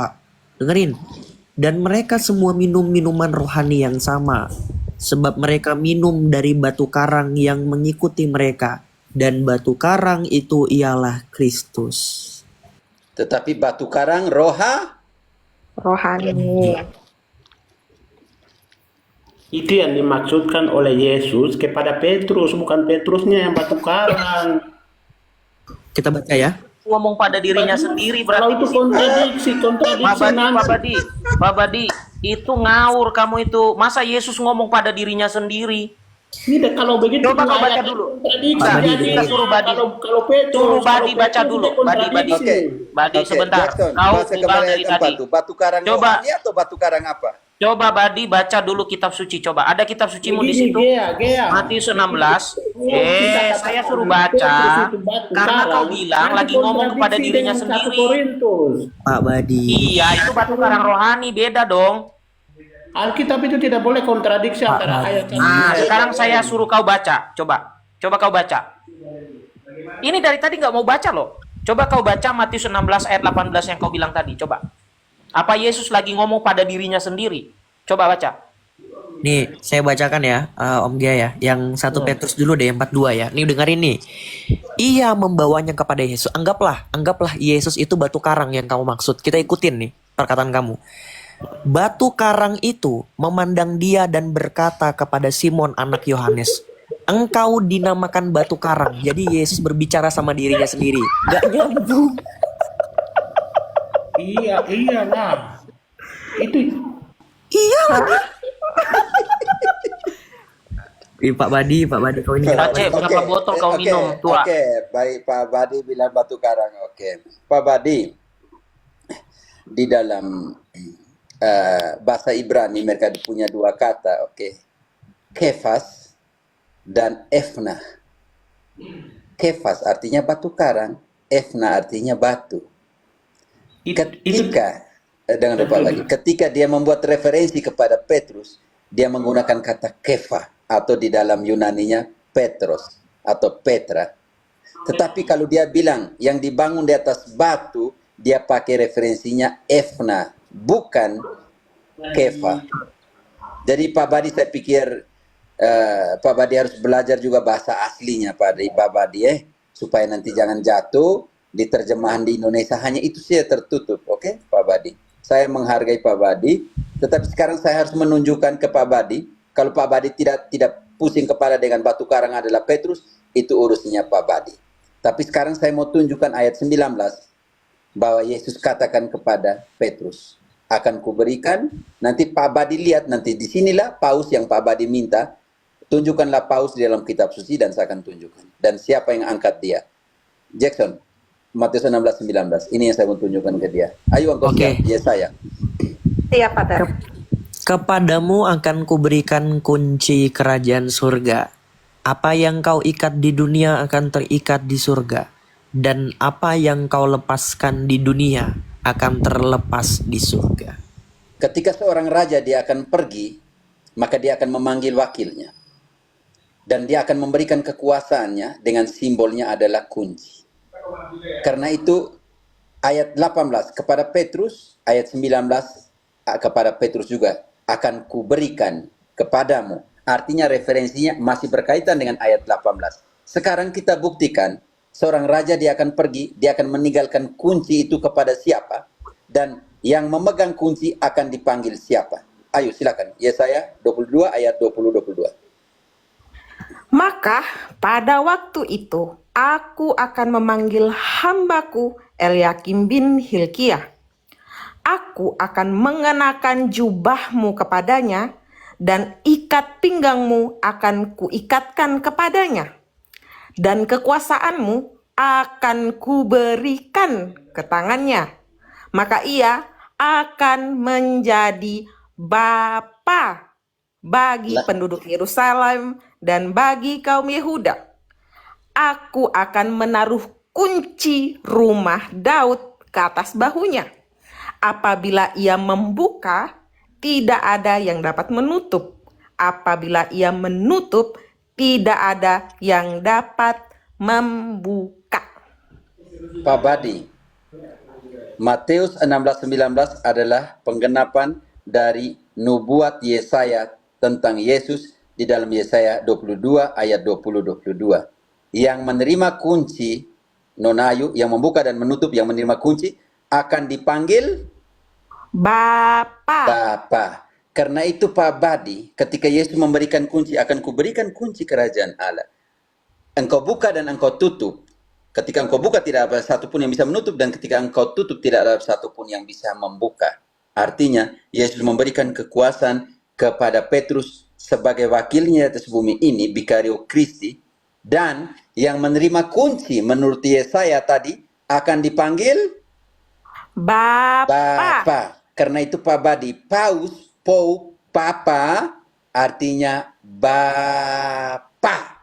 Dengerin. Dan mereka semua minum minuman rohani yang sama, sebab mereka minum dari batu karang yang mengikuti mereka, dan batu karang itu ialah Kristus. Tetapi batu karang Rohani. Itu yang dimaksudkan oleh Yesus kepada Petrus, bukan Petrusnya yang batu karang. Kita baca ya. Ngomong pada dirinya sendiri Kalau berarti itu di situ. kontradiksi nanti. Pak Badi, itu ngawur kamu itu. Masa Yesus ngomong pada dirinya sendiri? Tidak, kalau begitu Coba kau baca ayat dulu. kontradiksi. Pak Badi, Jadi, kita suruh Badi. kalau Petrus, Suruh Badi kalau baca Petrus dulu. dia Badi. kontradiksi. Oke. Badi Oke, sebentar. Jackson, Kau baca bukan kembali dari ayat tadi. 4 tuh. Batu karang Coba. rohani atau batu karang apa? Coba Badi baca dulu kitab suci. Coba. Ada kitab sucimu di Begini, situ. Gea. Matius 16. Kita Saya katakan suruh Petrus baca. itu batu Karena kau karang, bilang nanti lagi ngomong kepada kontradiksi dirinya dengan 1 sendiri. Korintus. Pak Badi. Iya, itu batu karang rohani. Beda dong. Alkitab itu tidak boleh kontradiksi antara ayat satu Nah, dan sekarang ayat saya lain. suruh kau baca. Coba kau baca. Ini dari tadi nggak mau baca loh. Coba kau baca Matius 16 ayat 18 yang kau bilang tadi. Coba. Apa Yesus lagi ngomong pada dirinya sendiri? Coba baca. Nih, saya bacakan ya, Om Gia ya. Yang 1 Petrus dulu deh, yang 42 ya. Nih dengerin nih. Ia membawanya kepada Yesus. Anggaplah Yesus itu batu karang yang kamu maksud. Kita ikutin nih perkataan kamu. Batu karang itu memandang dia dan berkata kepada Simon anak Yohanes, engkau dinamakan batu karang. Jadi Yesus berbicara sama dirinya sendiri. Gak nyambung. Iyalah. Itu Iyalah. Pak Badi kau ini. Aceh, berapa botol kau minum, tua? Oke, baik Pak Badi bilang batu karang. Oke. Pak Badi, di dalam bahasa Ibrani mereka punya dua kata, oke. Kefas dan efna. Kefas artinya batu karang, efna artinya batu. Ketika dia membuat referensi kepada Petrus, dia menggunakan kata kefa atau di dalam Yunaninya Petros atau Petra. Tetapi kalau dia bilang yang dibangun di atas batu, dia pakai referensinya efna, bukan kefa. Jadi Pak Badi saya pikir Pak Badi harus belajar juga bahasa aslinya Pak Badi supaya nanti jangan jatuh di terjemahan di Indonesia hanya itu saja tertutup, oke Pak Badi. Saya menghargai Pak Badi, tetapi sekarang saya harus menunjukkan ke Pak Badi kalau Pak Badi tidak pusing kepala dengan batu karang adalah Petrus, itu urusannya Pak Badi. Tapi sekarang saya mau tunjukkan ayat 19 bahwa Yesus katakan kepada Petrus, akan kuberikan, nanti Pak Badi lihat, nanti disinilah paus yang Pak Badi minta, tunjukkanlah paus di dalam kitab suci dan saya akan tunjukkan. Dan siapa yang angkat dia? Jackson, Matius 16:19. Ini yang saya mau tunjukkan ke dia. Ayo engkau siap, Yesaya. Siap, Pater. Kepadamu akan kuberikan kunci kerajaan surga. Apa yang kau ikat di dunia akan terikat di surga, dan apa yang kau lepaskan di dunia akan terlepas di surga. Ketika seorang raja dia akan pergi, maka dia akan memanggil wakilnya. Dan dia akan memberikan kekuasaannya dengan simbolnya adalah kunci. Karena itu ayat 18 kepada Petrus, ayat 19 kepada Petrus juga, akan kuberikan kepadamu. Artinya referensinya masih berkaitan dengan ayat 18. Sekarang kita buktikan, seorang raja dia akan pergi, dia akan meninggalkan kunci itu kepada siapa, dan yang memegang kunci akan dipanggil siapa. Ayo silakan, Yesaya 22 ayat 20-22. Maka pada waktu itu aku akan memanggil hambaku Eliakim bin Hilkiah. Aku akan mengenakan jubahmu kepadanya, dan ikat pinggangmu akan kuikatkan kepadanya, dan kekuasaanmu akan kuberikan ke tangannya. Maka ia akan menjadi bapa bagi penduduk Yerusalem dan bagi kaum Yehuda. Aku akan menaruh kunci rumah Daud ke atas bahunya. Apabila ia membuka, tidak ada yang dapat menutup. Apabila ia menutup, tidak ada yang dapat membuka. Pak Badi, Matius 16:19 adalah penggenapan dari nubuat Yesaya tentang Yesus di dalam Yesaya 22 ayat 20-22. Yang menerima kunci, Nonayu, yang membuka dan menutup, yang menerima kunci, akan dipanggil Bapa. Bapa. Karena itu Pak Badi, ketika Yesus memberikan kunci, akan kuberikan kunci kerajaan Allah. Engkau buka dan engkau tutup. Ketika engkau buka tidak ada satupun yang bisa menutup, dan ketika engkau tutup tidak ada satupun yang bisa membuka. Artinya Yesus memberikan kekuasaan kepada Petrus sebagai wakilnya atas bumi ini, Vicario Christi, dan yang menerima kunci menurut Yesaya tadi akan dipanggil Bapa. Karena itu Pak Badi, Paus, Pope, Papa artinya Bapa.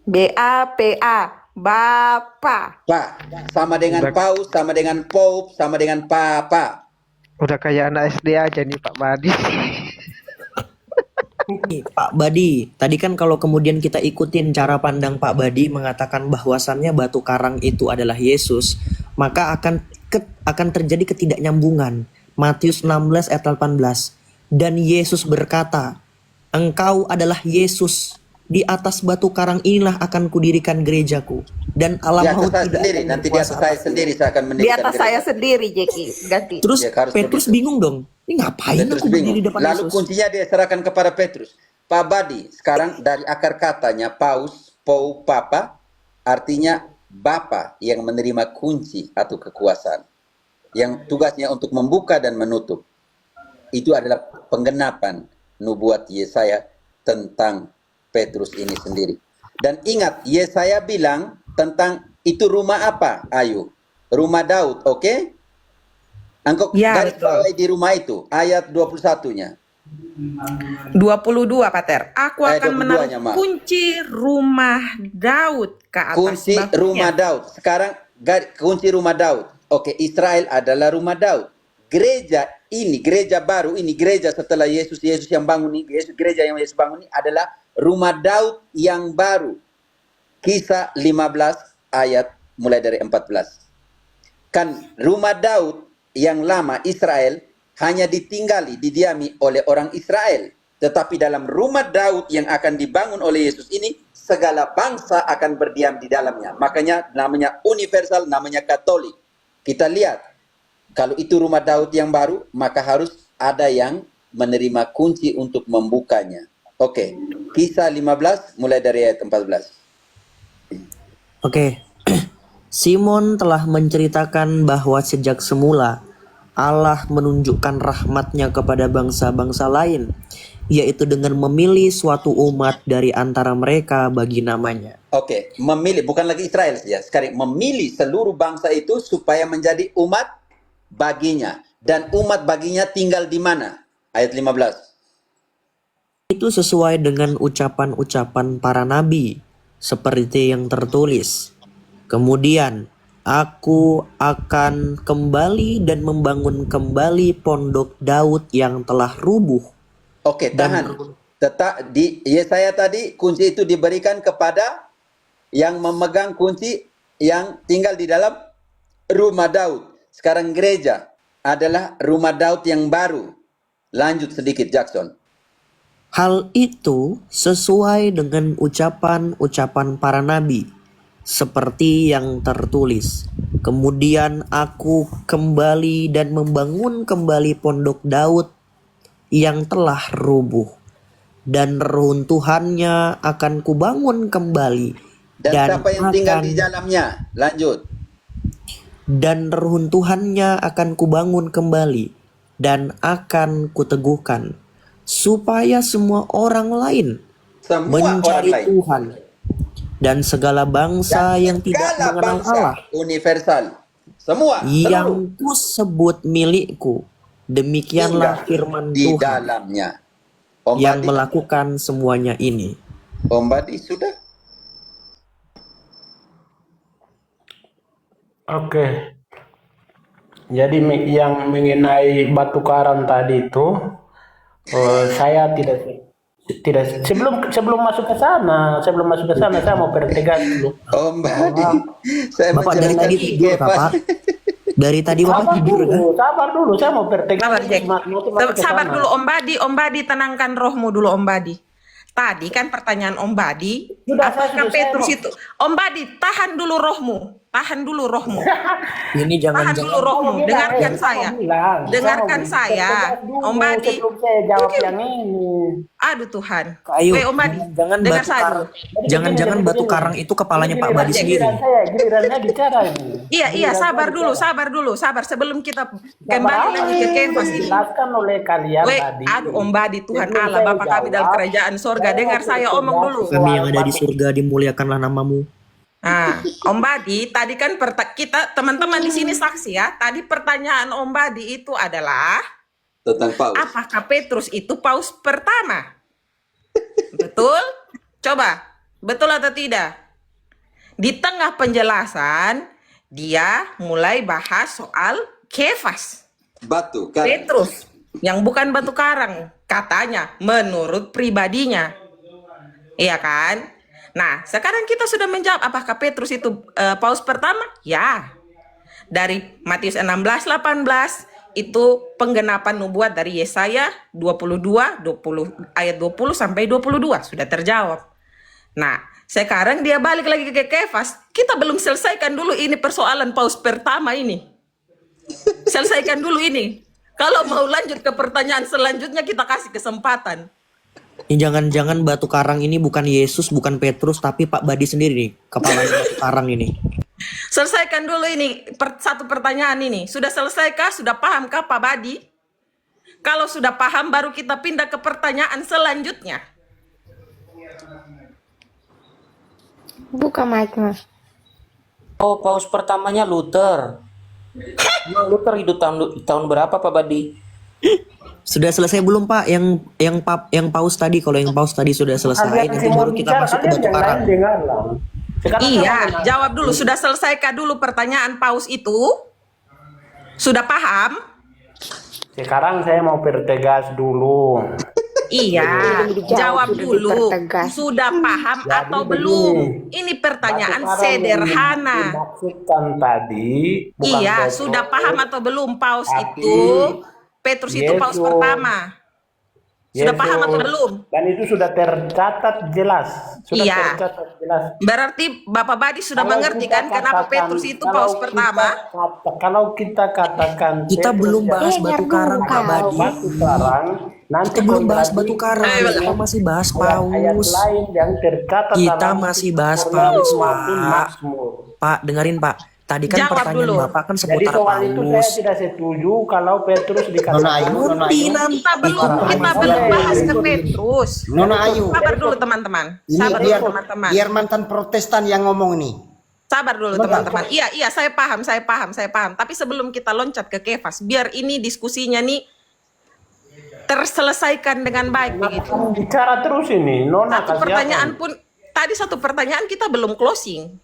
B-A-P-A, Bapa. Pak, sama dengan Paus, sama dengan Pope, sama dengan Papa. Udah kayak anak SD aja nih Pak Badi. Pak Badi, tadi kan kalau kemudian kita ikutin cara pandang Pak Badi mengatakan bahwasannya batu karang itu adalah Yesus, maka akan terjadi ketidaknyambungan. Matius 16 ayat 18. Dan Yesus berkata, engkau adalah Yesus, di atas batu karang inilah akan kudirikan gerejaku, dan alam maut tidak sendiri. Nanti di atas saya sendiri saya akan mendirikan Di atas saya sendiri, Jeki. Ganti. Terus Petrus bingung dong, ini ngapain Petrus aku berdiri bingung. depan Lalu Yesus? kuncinya dia serahkan kepada Petrus. Pak Badi, sekarang dari akar katanya Paus, Pou, Papa, artinya Bapa yang menerima kunci atau kekuasaan, yang tugasnya untuk membuka dan menutup. Itu adalah penggenapan nubuat Yesaya tentang Petrus ini sendiri. Dan ingat, Yesaya bilang tentang itu rumah apa, Ayu? Rumah Daud, oke? Engkau garis bawahi di rumah itu, ayat 21-nya. 22, Pater. Aku akan 22-nya, menaruh kunci rumah Daud ke atas kunci bahunya. rumah Daud. Sekarang kunci rumah Daud. Oke, Israel adalah rumah Daud. Gereja ini, gereja baru ini, gereja setelah Yesus yang bangun ini, gereja yang Yesus bangun ini adalah rumah Daud yang baru. Kisah 15 ayat mulai dari 14. Kan rumah Daud yang lama Israel hanya ditinggali, didiami oleh orang Israel. Tetapi dalam rumah Daud yang akan dibangun oleh Yesus ini, segala bangsa akan berdiam di dalamnya. Makanya namanya universal, namanya Katolik. Kita lihat, kalau itu rumah Daud yang baru, maka harus ada yang menerima kunci untuk membukanya. Oke, Kisah 15 mulai dari ayat 14. Oke. Simon telah menceritakan bahwa sejak semula Allah menunjukkan rahmat-Nya kepada bangsa-bangsa lain, yaitu dengan memilih suatu umat dari antara mereka bagi namanya. Oke, memilih, bukan lagi Israel saja. Sekarang memilih seluruh bangsa itu supaya menjadi umat baginya. Dan umat baginya tinggal di mana? Ayat 15. Itu sesuai dengan ucapan-ucapan para nabi, seperti yang tertulis. Kemudian, aku akan kembali dan membangun kembali pondok Daud yang telah rubuh. Oke, tahan. Tetap di Yesaya tadi kunci itu diberikan kepada yang memegang kunci yang tinggal di dalam rumah Daud. Sekarang gereja adalah rumah Daud yang baru. Lanjut sedikit, Jackson. Hal itu sesuai dengan ucapan-ucapan para nabi, seperti yang tertulis. Kemudian aku kembali dan membangun kembali pondok Daud yang telah rubuh, dan reruntuhannya akan kubangun kembali. Dan siapa yang tinggal di dalamnya? Lanjut. Dan reruntuhannya akan kubangun kembali, dan akan kuteguhkan, supaya semua orang lain mencari Tuhan, dan segala bangsa Dan yang tidak segala mengenal bangsa Allah, universal. Semua, seluruh. yang kusebut milikku. Demikianlah Tinggal firman di Tuhan dalamnya. Om yang Badi, melakukan semuanya ini. Om Badi sudah. Oke. Jadi yang mengenai batu karang tadi itu, saya tidak sebelum masuk ke sana, saya mau pertegas dulu. Om Badi, saya Bapak dari menceritakan tadi tidur kah, Pak? Dari tadi Bapak tidur kah? Sabar dulu, saya mau pertegas. Sabar, Jack. Masuk ke Sabar sana. dulu Om Badi, tenangkan rohmu dulu Om Badi. Tadi kan pertanyaan Om Badi, apakah Petrus itu? Om Badi, tahan dulu rohmu. Ini Tahan dulu rohmu, dengarkan saya. Dengarkan saya, Om Badi. Sebelum saya jawab yang ini. Aduh Tuhan. Ayo, Om Badi, jangan dengar batu saya karang. dulu. Jangan batu karang itu kepalanya Pak Badi sendiri. Gilirannya bicara ini. Iya, sabar dulu. Sabar. Sebelum kita kembali lagi ke Kefas ini. Dijelaskan oleh kalian tadi. Aduh Om Badi, Tuhan Sebelum Allah, saya Bapa kami dalam jawab, kerajaan sorga. Dengar saya omong dulu. Kami yang ada di surga, dimuliakanlah namamu. Nah, Om Badi, tadi kan kita teman-teman di sini saksi ya. Tadi pertanyaan Om Badi itu adalah tentang paus. apakah Petrus itu paus pertama? Betul? Coba, betul atau tidak? Di tengah penjelasan, dia mulai bahas soal Kefas. Batu karang. Petrus, yang bukan batu karang, katanya menurut pribadinya. Iya kan? Nah, sekarang kita sudah menjawab apakah Petrus itu paus pertama? Ya. Dari Matius 16:18 itu penggenapan nubuat dari Yesaya 22 ayat 20 sampai 22 sudah terjawab. Nah, sekarang dia balik lagi ke Kefas. Kita belum selesaikan dulu ini persoalan paus pertama ini. Selesaikan dulu ini. Kalau mau lanjut ke pertanyaan selanjutnya kita kasih kesempatan. Ini jangan-jangan batu karang ini bukan Yesus, bukan Petrus, tapi Pak Badi sendiri nih, kepalanya batu karang ini. Selesaikan dulu ini satu pertanyaan ini. Sudah selesaikah? Sudah pahamkah Pak Badi? Kalau sudah paham baru kita pindah ke pertanyaan selanjutnya. Buka mic Mas. Oh, paus pertamanya Luther. Emang Luther hidup tahun berapa Pak Badi? Sudah selesai belum Pak? Yang paus tadi, kalau yang paus tadi sudah selesai, nanti baru kita masuk ke batu karang. Iya, jawab dulu. Sudah selesaikah dulu pertanyaan paus itu? Sudah paham? Sekarang saya mau pertegas dulu. Iya, jawab dulu. dipertegas. Sudah paham atau belum? Ini pertanyaan sederhana. Dimaksudkan tadi. bukan Iya, Petrus, sudah paham atau belum paus tapi itu? Petrus itu paus Yesus. pertama. Sudah paham atau Yesus. belum? Dan itu sudah tercatat jelas. Sudah Iya. tercatat jelas. Berarti Bapak Badi sudah Kalau mengerti kita kan kenapa katakan- Petrus itu kalau paus kita pertama? kalau kita katakan Kita Petrus belum yang bahas batu karang Pak Badi. batu karang, nanti Kita belum bahas kontradiksi batu karang, kita masih bahas ayat-ayat paus. lain yang tercatat Kita dalam masih bahas Kornelius paus, maupun Pak. Mazmur. Pak, dengerin Pak. Tadi kan Jawab pertanyaan dulu. Bapak kan Jadi seputar soal itu saya paus. tidak setuju kalau Petrus dikatakan Nanti Kita belum bahas ke Petrus. Nona Ayu, Sabar dulu teman-teman. ini Sabar biar, dulu teman-teman. biar mantan Protestan yang ngomong nih. Sabar dulu teman-teman. Iya, saya paham. Tapi sebelum kita loncat ke Kefas, biar ini diskusinya nih terselesaikan dengan baik begitu. Kamu bicara terus ini, Nona Satu kasih pertanyaan apa? pun tadi satu pertanyaan kita belum closing.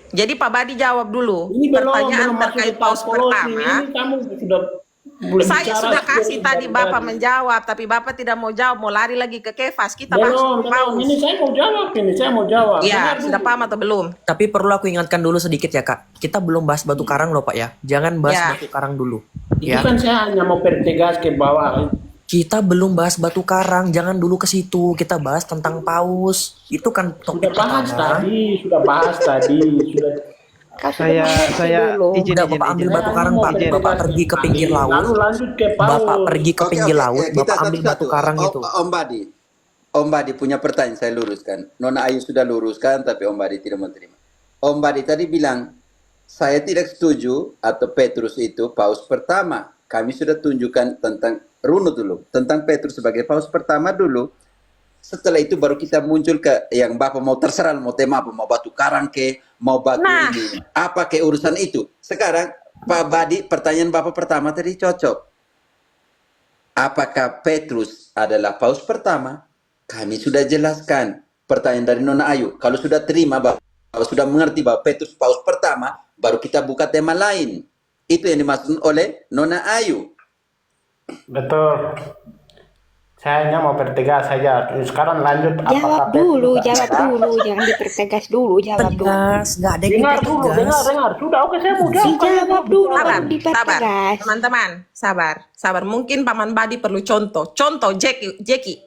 Jadi Pak Badi jawab dulu Ini pertanyaan belum masuk terkait ke paus Paulus pertama. Ini kamu sudah mulai Saya bicara sudah kasih sebelum tadi dari Bapak tadi. menjawab, tapi Bapak tidak mau jawab, mau lari lagi ke Kefas. Kita bahas Belum, paus. ini saya mau jawab ini, saya mau jawab. Iya, Dengar sudah dulu. paham atau belum? Tapi perlu aku ingatkan dulu sedikit ya Kak. Kita belum bahas batu karang loh Pak ya. Jangan bahas Ya. batu karang dulu. Itu Ya. kan saya hanya mau pertegas ke bawah. Kita belum bahas batu karang, jangan dulu ke situ. Kita bahas tentang paus. Itu kan topik pertama. Sudah bahas tadi, sudah. Saya izin Udah, Bapak ambil batu karang Pak. Izin. Bapak pergi ke pinggir Lalu laut. lanjut ke Paulus. Bapak pergi ke pinggir laut. Kita Bapak ambil satu-satu. batu karang itu. Om Badi punya pertanyaan, saya luruskan. Nona Ayu sudah luruskan, tapi Om Badi tidak menerima. Om Badi tadi bilang, saya tidak setuju atau Petrus itu paus pertama. Kami sudah tunjukkan tentang runut dulu, tentang Petrus sebagai paus pertama dulu. Setelah itu baru kita muncul ke yang Bapak mau terserah mau tema apa, mau batu karang ke, mau batu Nah. ini, apa ke urusan itu. Sekarang Pak Badi, pertanyaan Bapak pertama tadi cocok. Apakah Petrus adalah paus pertama? Kami sudah jelaskan. Pertanyaan dari Nona Ayu. Kalau sudah terima, bahwa sudah mengerti bahwa Petrus paus pertama, baru kita buka tema lain. Itu yang dimaksud oleh Nona Ayu. Betul. Saya hanya mau pertegas saja. Sekarang lanjut. Jawab dulu, jangan dipertegas dulu, jawab dulu. Nggak ada yang Dengar dulu, dengar. Sudah, oke, saya mau jawab. Dijawab dulu, Sabar, baru sabar, dipertegas. teman-teman, sabar. Mungkin Paman Badi perlu contoh. Contoh, Jeki.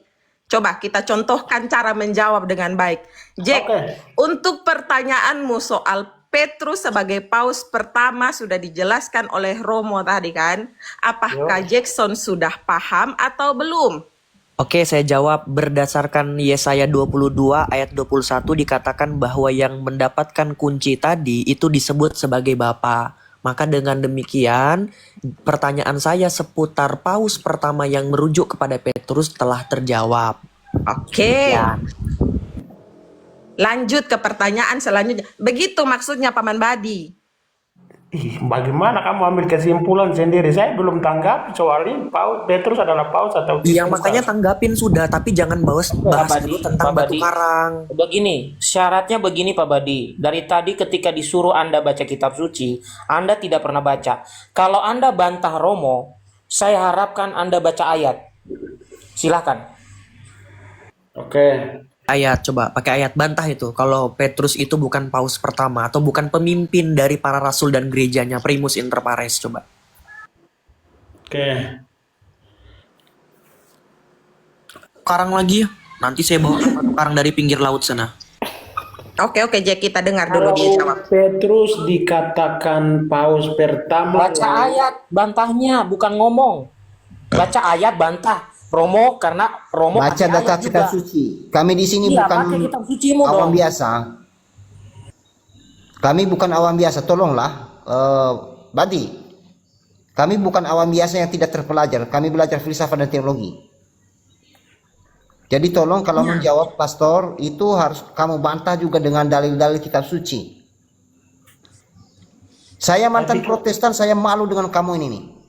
Coba kita contohkan cara menjawab dengan baik. Jack, untuk pertanyaanmu soal Petrus sebagai paus pertama sudah dijelaskan oleh Romo tadi kan? Apakah Jackson sudah paham atau belum? Oke, saya jawab berdasarkan Yesaya 22 ayat 21 dikatakan bahwa yang mendapatkan kunci tadi itu disebut sebagai Bapa. Maka dengan demikian, pertanyaan saya seputar paus pertama yang merujuk kepada Petrus telah terjawab. Oke. Lanjut ke pertanyaan selanjutnya. Begitu maksudnya Paman Badi. Bagaimana kamu ambil kesimpulan sendiri? Saya belum tanggap soal ini. Petrus adalah paus atau Iya, makanya tanggapin sudah, tapi jangan bahas dulu tentang batu Badi. karang. Begini, syaratnya begini Pak Badi. Dari tadi ketika disuruh Anda baca kitab suci, Anda tidak pernah baca. Kalau Anda bantah Romo, saya harapkan Anda baca ayat. Silahkan. Oke. Ayat, coba pakai ayat bantah itu. Kalau Petrus itu bukan paus pertama atau bukan pemimpin dari para rasul dan gerejanya, primus inter pares, coba. Oke. Karang lagi ya. Nanti saya bawa karang dari pinggir laut sana. Oke, Jack, kita dengar dulu Kalau dia jawab. Petrus dikatakan paus pertama. Baca ayat, bantahnya, bukan ngomong. Baca ayat, bantah. Romo, karena Romo Baca pakai data ayat kitab juga. suci. Kami di sini Iya, bukan pakai kitab sucimu awam dong. biasa. Kami bukan awam biasa. Tolonglah, Badi. Kami bukan awam biasa yang tidak terpelajar. Kami belajar filsafat dan teologi. Jadi tolong kalau menjawab pastor itu harus kamu bantah juga dengan dalil-dalil kitab suci. Saya mantan Protestan, saya malu dengan kamu ini nih.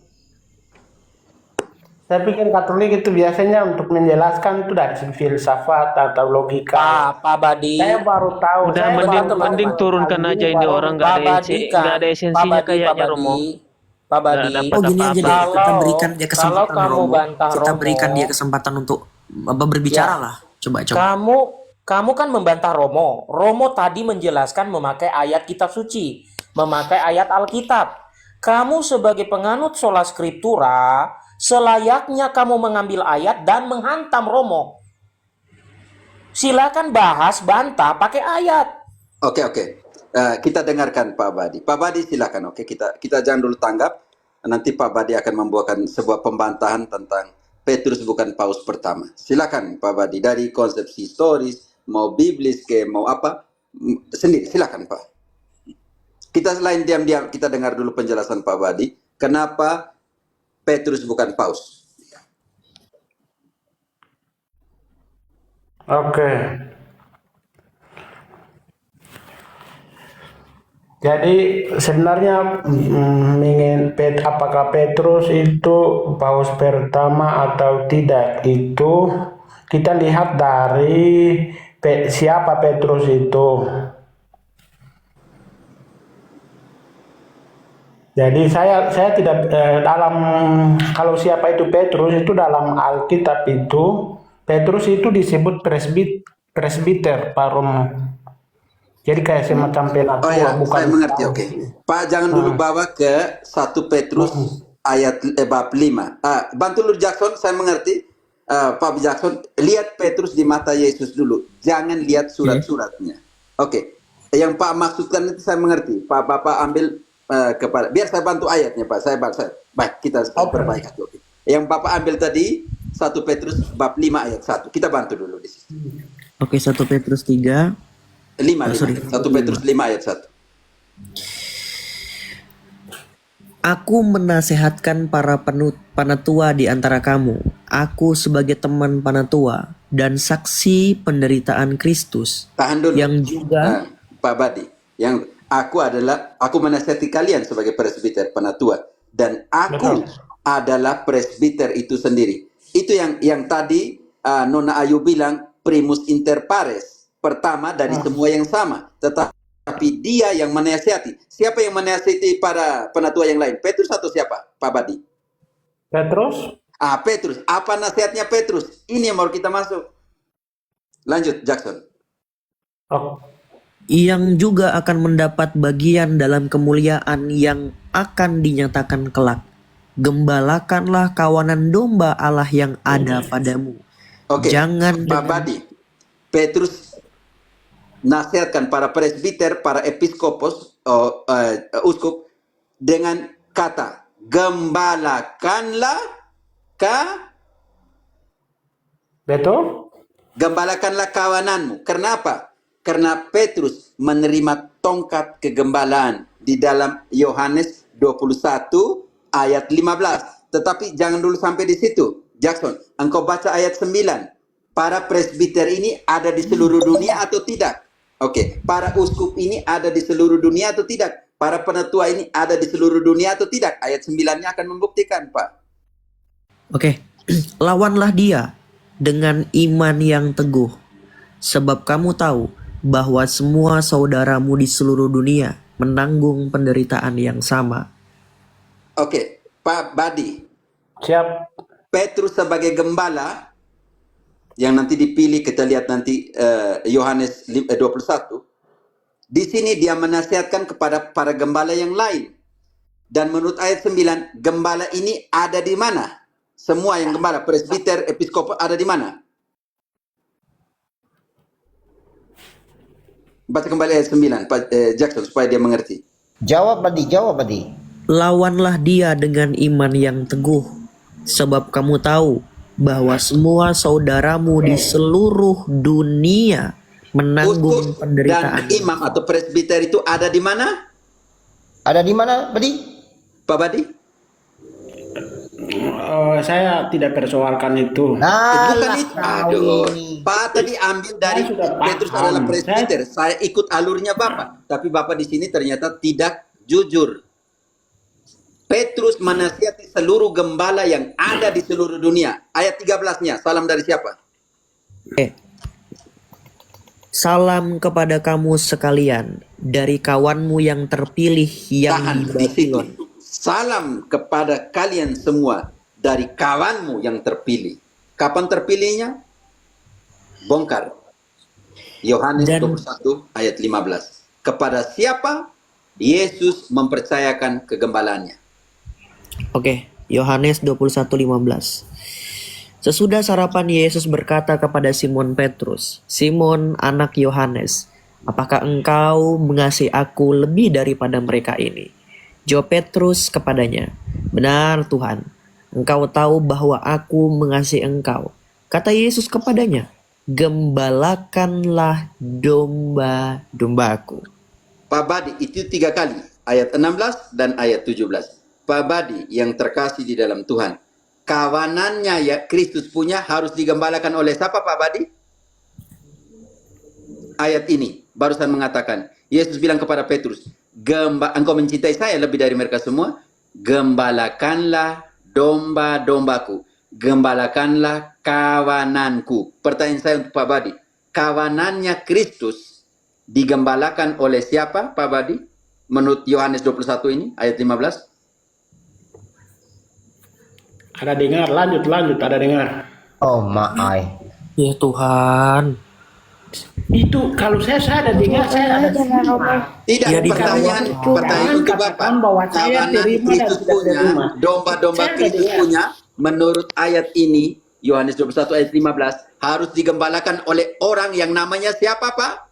Saya pikir Katolik itu biasanya untuk menjelaskan itu dari filsafat atau logika. Pak Badi. Saya baru tahu. Udah mending turunkan aja ini orang nggak ada esensinya kayaknya Romo. Pak Badi. Oh gini aja deh, kita berikan dia kesempatan kalau kamu Romo. bantah Kita Romo, berikan dia kesempatan untuk berbicara lah. Coba. Kamu kan membantah Romo. Romo tadi menjelaskan memakai ayat kitab suci, memakai ayat Alkitab. Kamu sebagai penganut sola scriptura, selayaknya kamu mengambil ayat dan menghantam Romo. Silakan bahas, bantah pakai ayat. Oke. Kita dengarkan Pak Badi. Pak Badi silakan. Oke, kita jangan dulu tanggap. Nanti Pak Badi akan membuatkan sebuah pembantahan tentang Petrus bukan paus pertama. Silakan Pak Badi, dari konsepsi historis, mau biblis ke mau apa sendiri. Silakan Pak. Kita selain diam-diam kita dengar dulu penjelasan Pak Badi. Kenapa Petrus bukan paus? Oke. Jadi sebenarnya apakah Petrus itu paus pertama atau tidak, itu kita lihat dari siapa Petrus itu. Jadi saya tidak dalam kalau siapa itu Petrus itu dalam Alkitab itu Petrus itu disebut presbiter Pak Romo. Jadi kayak semacam penatua. Oh ya, bukan. saya mengerti. Oke. Pak jangan dulu bawa ke 1 Petrus ayat bab 5. Bantu Lur Jackson, saya mengerti. Pak Jackson, lihat Petrus di mata Yesus dulu. Jangan lihat surat-suratnya. Oke. Yang Pak maksudkan itu saya mengerti. Pak Bapak ambil kepada, biar saya bantu ayatnya Pak. Baik, kita perbaiki. Oke. Yang Bapak ambil tadi 1 Petrus bab 5 ayat 1. Kita bantu dulu di situ. Oke, 1 Petrus 3. 1 Petrus 5 ayat 1. Aku menasehatkan para penatua di antara kamu. Aku sebagai teman penatua dan saksi penderitaan Kristus Tahan dulu. yang juga Pak Badi, yang aku menasihati kalian sebagai presbiter penatua, dan aku adalah presbiter itu sendiri. Itu yang tadi Nona Ayu bilang primus inter pares, pertama dari semua yang sama, tetapi dia yang menasihati. Siapa yang menasihati para penatua yang lain? Petrus atau siapa, Pak Badi? Petrus? Petrus. Apa nasihatnya Petrus? Ini yang mau kita masuk. Lanjut, Jackson. yang juga akan mendapat bagian dalam kemuliaan yang akan dinyatakan kelak. Gembalakanlah kawanan domba Allah yang ada padamu. Jangan Pak Badi, Petrus nasihatkan para presbiter, para episkopos, uskup dengan kata gembalakanlah Betul? Gembalakanlah kawananmu. Kenapa? Karena Petrus menerima tongkat kegembalaan di dalam Yohanes 21 ayat 15. Tetapi jangan dulu sampai di situ. Jackson, engkau baca ayat 9. Para presbiter ini ada di seluruh dunia atau tidak? Oke, para uskup ini ada di seluruh dunia atau tidak? Para penatua ini ada di seluruh dunia atau tidak? Ayat 9-nya akan membuktikan, Pak. Oke, lawanlah dia dengan iman yang teguh, sebab kamu tahu bahwa semua saudaramu di seluruh dunia menanggung penderitaan yang sama. Oke, Pak Badi. Siap. Petrus sebagai gembala yang nanti dipilih, kita lihat nanti Yohanes 21. Di sini dia menasihatkan kepada para gembala yang lain. Dan menurut ayat 9, gembala ini ada di mana? Semua yang gembala, presbiter, episkop ada di mana? Baca kembali ayat 9, Pak Jackson, supaya dia mengerti. Jawab Badi. Lawanlah dia dengan iman yang teguh, sebab kamu tahu bahwa semua saudaramu di seluruh dunia menanggung penderitaan. Dan imam atau presbiter itu ada di mana? Ada di mana, Badi? Pak Badi? Saya tidak persoalkan itu. Bukan itu. Aduh, Pak tadi ambil dari Petrus adalah presbiter. Saya ikut alurnya Bapak, tapi Bapak di sini ternyata tidak jujur. Petrus menasihati seluruh gembala yang ada di seluruh dunia. Ayat 13-nya, salam dari siapa? Salam kepada kamu sekalian dari kawanmu yang terpilih yang di Babylon. Salam kepada kalian semua dari kawanmu yang terpilih. Kapan terpilihnya? Bongkar. Yohanes 21 ayat 15. Kepada siapa Yesus mempercayakan kegembalaannya? Oke, Yohanes 21:15. Sesudah sarapan Yesus berkata kepada Simon Petrus, "Simon anak Yohanes, apakah engkau mengasihi aku lebih daripada mereka ini?" Jawab Petrus kepadanya, "Benar Tuhan, engkau tahu bahwa aku mengasihi engkau." Kata Yesus kepadanya, "Gembalakanlah domba-dombaku." Pak Badi, itu 3 kali. Ayat 16 dan ayat 17. Pak Badi yang terkasih di dalam Tuhan. Kawanannya ya Kristus punya harus digembalakan oleh siapa, Pak Badi? Ayat ini barusan mengatakan, Yesus bilang kepada Petrus, engkau mencintai saya lebih dari mereka semua, gembalakanlah domba-dombaku, gembalakanlah kawananku. Pertanyaan saya untuk Pak Badi, kawanannya Kristus digembalakan oleh siapa, Pak Badi? Menurut Yohanes 21 ini, ayat 15. Ada dengar, lanjut, ada dengar. Oh my. Ya Tuhan. Itu kalau saya ada dengar, saya ada Tidak, ya, pertanyaan untuk Bapak. Bahwa saya Kawanan terima dan Kristus tidak punya, terima. domba-domba Kristus punya, menurut ayat ini, Yohanes 21 ayat 15, harus digembalakan oleh orang yang namanya siapa, Pak?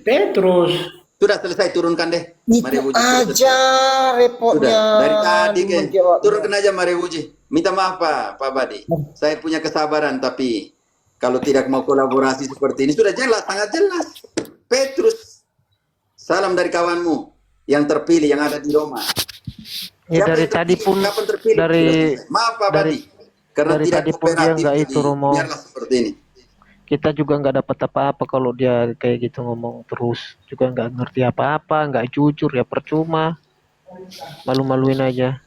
Petrus. Sudah selesai, turunkan deh. Itu aja repotnya. Sudah, dari tadi turunkan aja Mari Wuji. Minta maaf Pak Badi. Saya punya kesabaran, tapi kalau tidak mau kolaborasi seperti ini, sudah jelas, sangat jelas. Petrus, salam dari kawanmu yang terpilih, yang ada di Roma. Ya, dari tadi pun kapan terpilih? dari maaf Pak Badi. Karena dari tidak tadi pun dia kooperatif, nggak jadi itu Romo. biarlah seperti ini. Kita juga nggak dapat apa-apa kalau dia kayak gitu ngomong terus. Juga nggak ngerti apa-apa, nggak jujur ya percuma. Malu-maluin aja.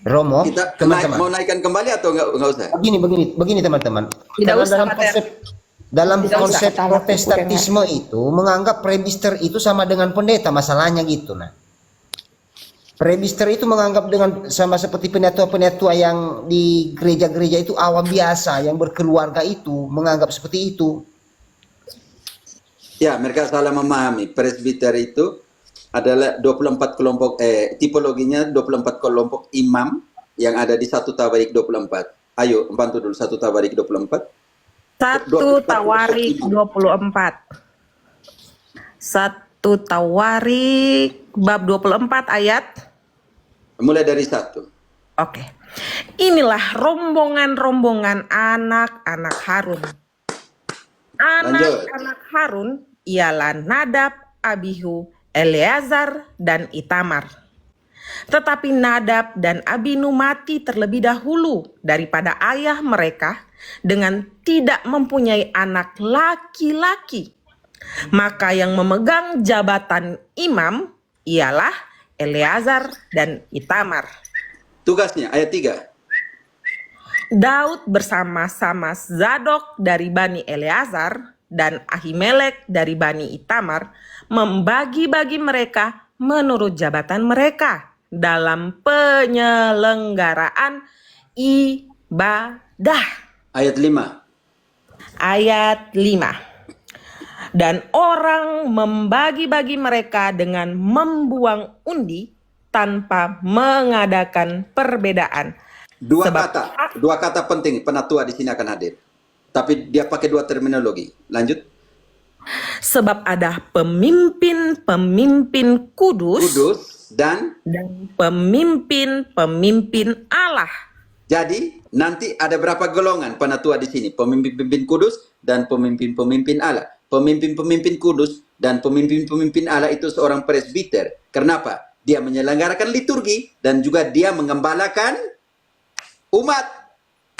Romo, Kita teman-teman. mau naikkan kembali atau nggak usah? Begini teman-teman. Tidak Karena usah, dalam Tidak usah. konsep protestantisme itu menganggap presbiter itu sama dengan pendeta, masalahnya gitu. Nah, presbiter itu menganggap dengan sama seperti penatua-penatua yang di gereja-gereja itu awam biasa yang berkeluarga itu menganggap seperti itu. Ya, mereka salah memahami. Presbiter itu adalah 24 kelompok, tipologinya 24 kelompok imam yang ada di 1 Tawarik 24. Ayo, bantu dulu 1 Tawarik 24. 1 Tawarik 24. 1 Tawarik bab 24 ayat. Mulai dari 1. Oke. Inilah rombongan-rombongan anak-anak Harun. Anak-anak Harun ialah Nadab, Abihu, Eleazar, dan Itamar. Tetapi Nadab dan Abinu mati terlebih dahulu daripada ayah mereka dengan tidak mempunyai anak laki-laki. Maka yang memegang jabatan imam ialah Eleazar dan Itamar. Tugasnya ayat 3. Daud bersama-sama Zadok dari Bani Eleazar dan Ahimelek dari Bani Itamar membagi-bagi mereka menurut jabatan mereka dalam penyelenggaraan ibadah. Ayat 5. Ayat 5. Dan orang membagi-bagi mereka dengan membuang undi tanpa mengadakan perbedaan. Dua kata penting penatua di sini akan hadir. Tapi dia pakai 2 terminologi. Lanjut. Sebab ada pemimpin-pemimpin kudus dan pemimpin-pemimpin Allah. Jadi nanti ada berapa golongan penatua di sini? Pemimpin-pemimpin kudus dan pemimpin-pemimpin Allah. Pemimpin-pemimpin kudus dan pemimpin-pemimpin Allah itu seorang presbiter. Kenapa? Dia menyelenggarakan liturgi dan juga dia mengembalakan umat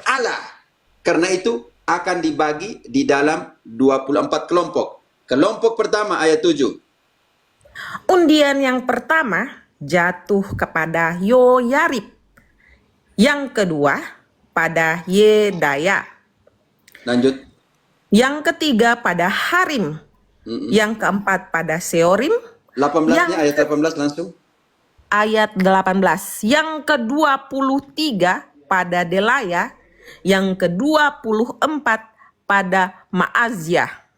Allah. Karena itu akan dibagi di dalam 24 kelompok. Kelompok pertama ayat 7. Undian yang pertama jatuh kepada Yoyarib. Yang kedua pada Yedaya. Lanjut. Yang ketiga pada Harim. Yang keempat pada Seorim. 18-nya ayat 18 langsung. Ayat 18. Yang ke-23 pada Delaya. Yang ke-24 pada Ma'aziyah.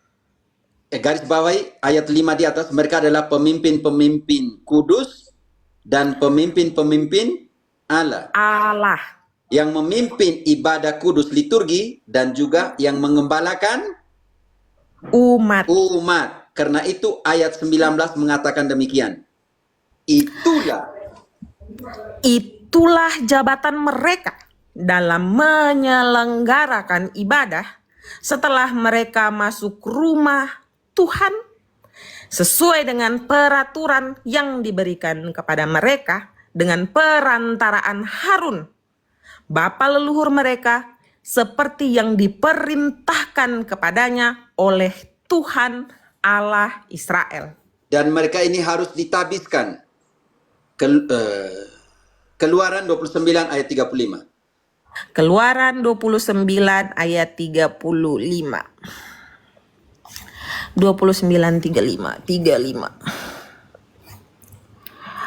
Garis bawahi ayat 5 di atas. Mereka adalah pemimpin-pemimpin kudus dan pemimpin-pemimpin Allah. Yang memimpin ibadah kudus liturgi dan juga yang mengembalakan umat. Karena itu ayat 19 mengatakan demikian. Itulah jabatan mereka dalam menyelenggarakan ibadah setelah mereka masuk rumah Tuhan sesuai dengan peraturan yang diberikan kepada mereka dengan perantaraan Harun, bapa leluhur mereka, seperti yang diperintahkan kepadanya oleh Tuhan Allah Israel. Dan mereka ini harus ditabiskan. Keluaran 29 ayat 35. Keluaran 29 ayat 35. 29:35.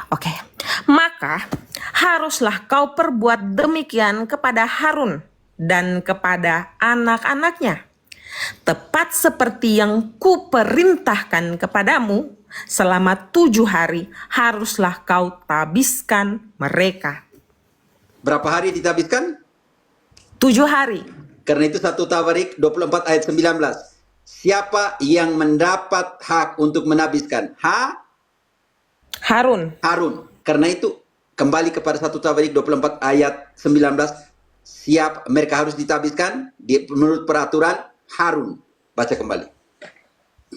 Oke. Maka haruslah kau perbuat demikian kepada Harun dan kepada anak-anaknya, tepat seperti yang kuperintahkan kepadamu. Selama 7 hari haruslah kau tabiskan mereka. Berapa hari ditabiskan? 7 hari. Karena itu 1 Tawarik 24 ayat 19. Siapa yang mendapat hak untuk menabiskan? Harun. Karena itu kembali kepada 1 Tawarik 24 ayat 19. Mereka harus ditabiskan menurut peraturan Harun. Baca kembali.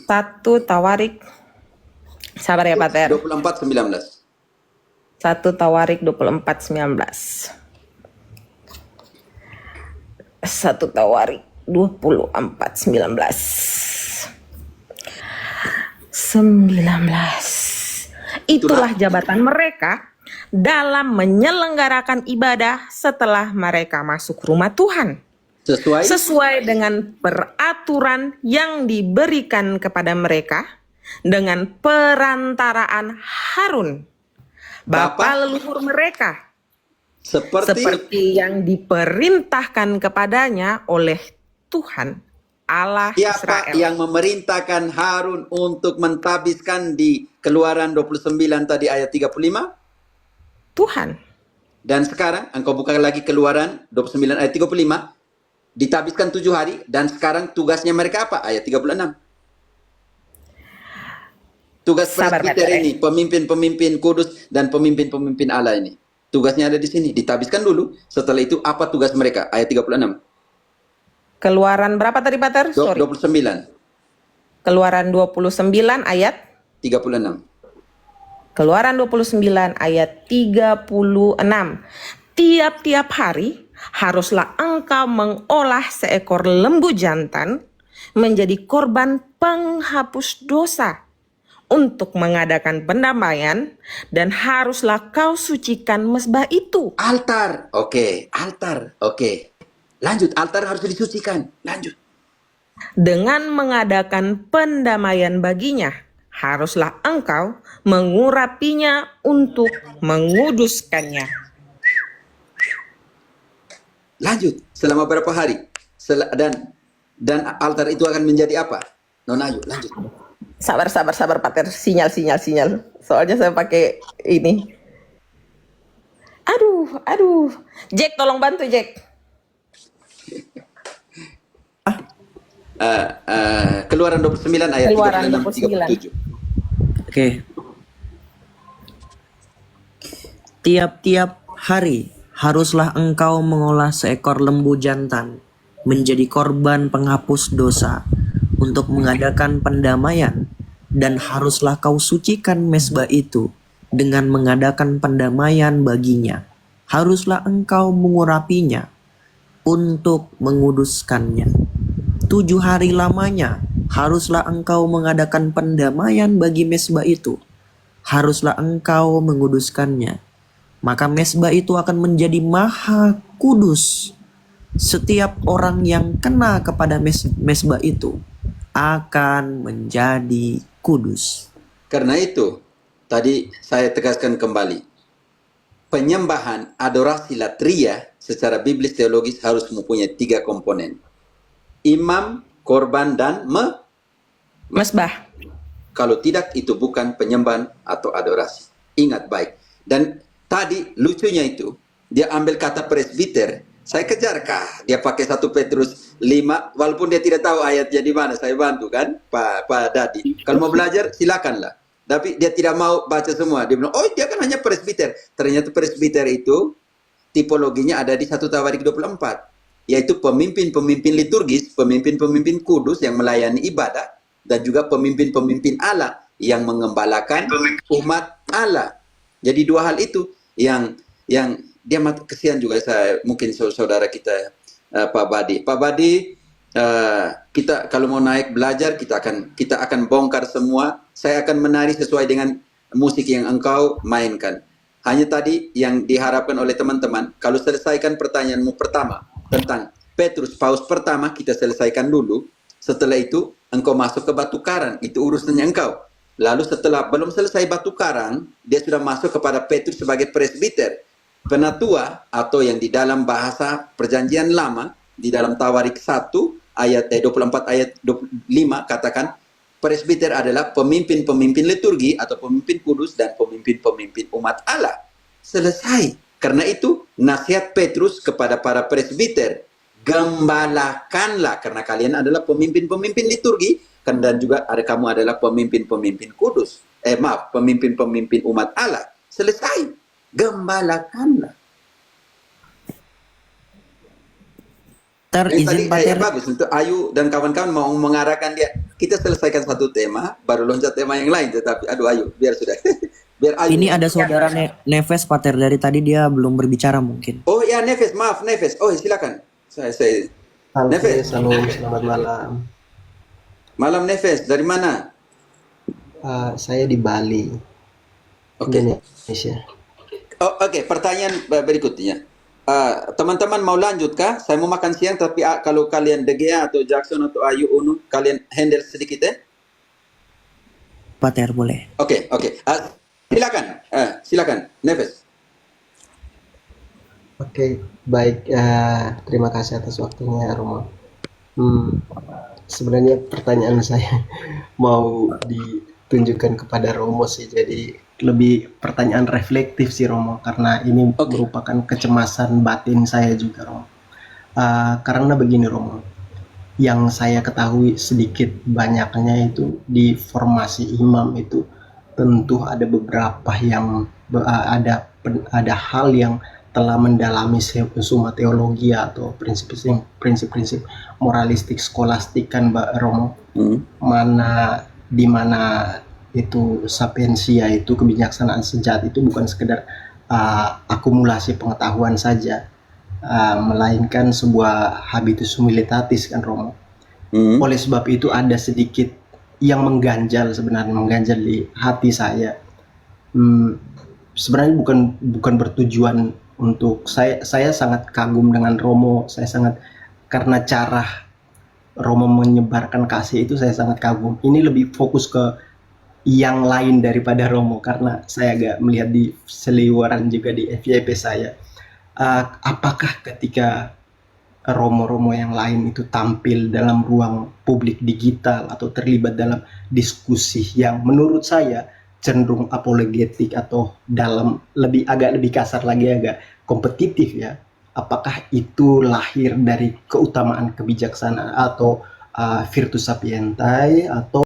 1 Tawarik. Sabar ya Pater. 24:19. 1 Tawarik 24:19. 1 Tawarik 19. Itulah jabatan mereka dalam menyelenggarakan ibadah setelah mereka masuk rumah Tuhan. Sesuai dengan peraturan yang diberikan kepada mereka dengan perantaraan Harun, bapa leluhur mereka, seperti yang diperintahkan kepadanya oleh Tuhan Allah Siapa Israel. yang memerintahkan Harun untuk mentabiskan di Keluaran 29 tadi ayat 35? Tuhan. Dan sekarang engkau buka lagi Keluaran 29 ayat 35. Ditabiskan 7 hari dan sekarang tugasnya mereka apa? Ayat 36. Tugas presbiter ini, pemimpin-pemimpin kudus dan pemimpin-pemimpin Allah ini. Tugasnya ada di sini. Ditabiskan dulu. Setelah itu apa tugas mereka? Ayat 36. Keluaran berapa tadi, Pater? 29. Keluaran 29 ayat 36. Keluaran 29 ayat 36. Tiap-tiap hari haruslah engkau mengolah seekor lembu jantan menjadi korban penghapus dosa untuk mengadakan pendamaian, dan haruslah kau sucikan mezbah itu. Altar. Oke, altar. Oke. Lanjut, altar harus disucikan. Lanjut. Dengan mengadakan pendamaian baginya, haruslah engkau mengurapinya untuk menguduskannya. Lanjut, selama berapa hari? Dan altar itu akan menjadi apa? Nona Ayu, lanjut. Sabar, Pater. Sinyal. Soalnya saya pakai ini. Aduh. Jack, tolong bantu, Jack. Keluaran 29 ayat Keluaran 36, 37. Oke. Tiap-tiap hari haruslah engkau mengolah seekor lembu jantan menjadi korban penghapus dosa untuk mengadakan pendamaian, dan haruslah kau sucikan mezbah itu dengan mengadakan pendamaian baginya. Haruslah engkau mengurapinya untuk menguduskannya. 7 hari lamanya haruslah engkau mengadakan pendamaian bagi mezbah itu. Haruslah engkau menguduskannya. Maka mezbah itu akan menjadi maha kudus. Setiap orang yang kena kepada mezbah itu akan menjadi kudus. Karena itu, tadi saya tegaskan kembali. Penyembahan, adorasi, latria secara biblis teologis harus mempunyai 3 komponen. Imam, korban, dan mezbah. Kalau tidak, itu bukan penyembahan atau adorasi. Ingat baik. Dan tadi lucunya itu, dia ambil kata presbiter. Saya kejar kah? Dia pakai 1 Petrus 5, walaupun dia tidak tahu ayatnya di mana. Saya bantu kan, Pak Dadi. Kalau mau belajar, silakanlah. Tapi dia tidak mau baca semua. Dia bilang, oh dia kan hanya presbiter. Ternyata presbiter itu tipologinya ada di 1 Tawarik 24. Yaitu pemimpin-pemimpin liturgis, pemimpin-pemimpin kudus yang melayani ibadah, dan juga pemimpin-pemimpin Allah yang mengembalakan umat Allah. Jadi 2 hal itu yang dia kesian juga. Saya mungkin saudara kita Pak Badi. Pak Badi, kita kalau mau naik belajar kita akan bongkar semua. Saya akan menari sesuai dengan musik yang engkau mainkan. Hanya tadi yang diharapkan oleh teman-teman, kalau selesaikan pertanyaanmu pertama tentang Petrus Paus pertama, kita selesaikan dulu. Setelah itu engkau masuk ke batu karang, itu urusannya engkau. Lalu setelah belum selesai batu karang, dia sudah masuk kepada Petrus sebagai presbiter, penatua, atau yang di dalam bahasa perjanjian lama, di dalam Tawarik 1 ayat 24 ayat 25 katakan presbiter adalah pemimpin-pemimpin liturgi atau pemimpin kudus dan pemimpin-pemimpin umat Allah. Selesai. Karena itu nasihat Petrus kepada para presbiter, gembalakanlah karena kalian adalah pemimpin-pemimpin liturgi dan juga kamu adalah pemimpin-pemimpin kudus. Pemimpin-pemimpin umat Allah. Selesai. Gembalakanlah. Izin Pater. Bagus untuk Ayu dan kawan-kawan mau mengarahkan dia. Kita selesaikan satu tema, baru loncat tema yang lain. Tetapi aduh Ayu, biar sudah. Biar Ayu. Ini ada saudara Neves Pater, dari tadi dia belum berbicara mungkin. Oh ya Neves, maaf Neves. Oh silakan. Saya Nefes. Salam, selamat malam. Malam Nefes, dari mana? Saya di Bali, Oke. Indonesia. Oh, oke, pertanyaan berikutnya. Teman-teman mau lanjut kah? Saya mau makan siang, tapi kalau kalian DGA atau Jackson atau Ayu Unu, kalian handle sedikit ya? Pater boleh. Oke. Silakan, Nefes. Oke, baik. Terima kasih atas waktunya, Romo. Sebenarnya pertanyaan saya mau ditunjukkan kepada Romo sih, jadi lebih pertanyaan reflektif sih Romo, karena ini merupakan kecemasan batin saya juga Romo. Karena begini Romo, yang saya ketahui sedikit banyaknya itu di formasi imam itu tentu ada beberapa yang ada hal yang telah mendalami summa teologi atau prinsip-prinsip moralistik skolastik kan Mbak Romo, di mana itu sapiensia itu kebijaksanaan sejati itu bukan sekedar akumulasi pengetahuan saja, melainkan sebuah habitus humilitatis kan Romo. Oleh sebab itu ada sedikit yang mengganjal di hati saya. Sebenarnya bukan bertujuan untuk saya sangat kagum dengan Romo, karena cara Romo menyebarkan kasih itu saya sangat kagum. Ini lebih fokus ke yang lain daripada Romo, karena saya agak melihat di seliweran juga di FYP saya. Apakah ketika Romo-Romo yang lain itu tampil dalam ruang publik digital atau terlibat dalam diskusi yang menurut saya cenderung apologetik atau agak lebih kasar lagi, agak kompetitif ya, apakah itu lahir dari keutamaan kebijaksanaan atau virtus sapientae, atau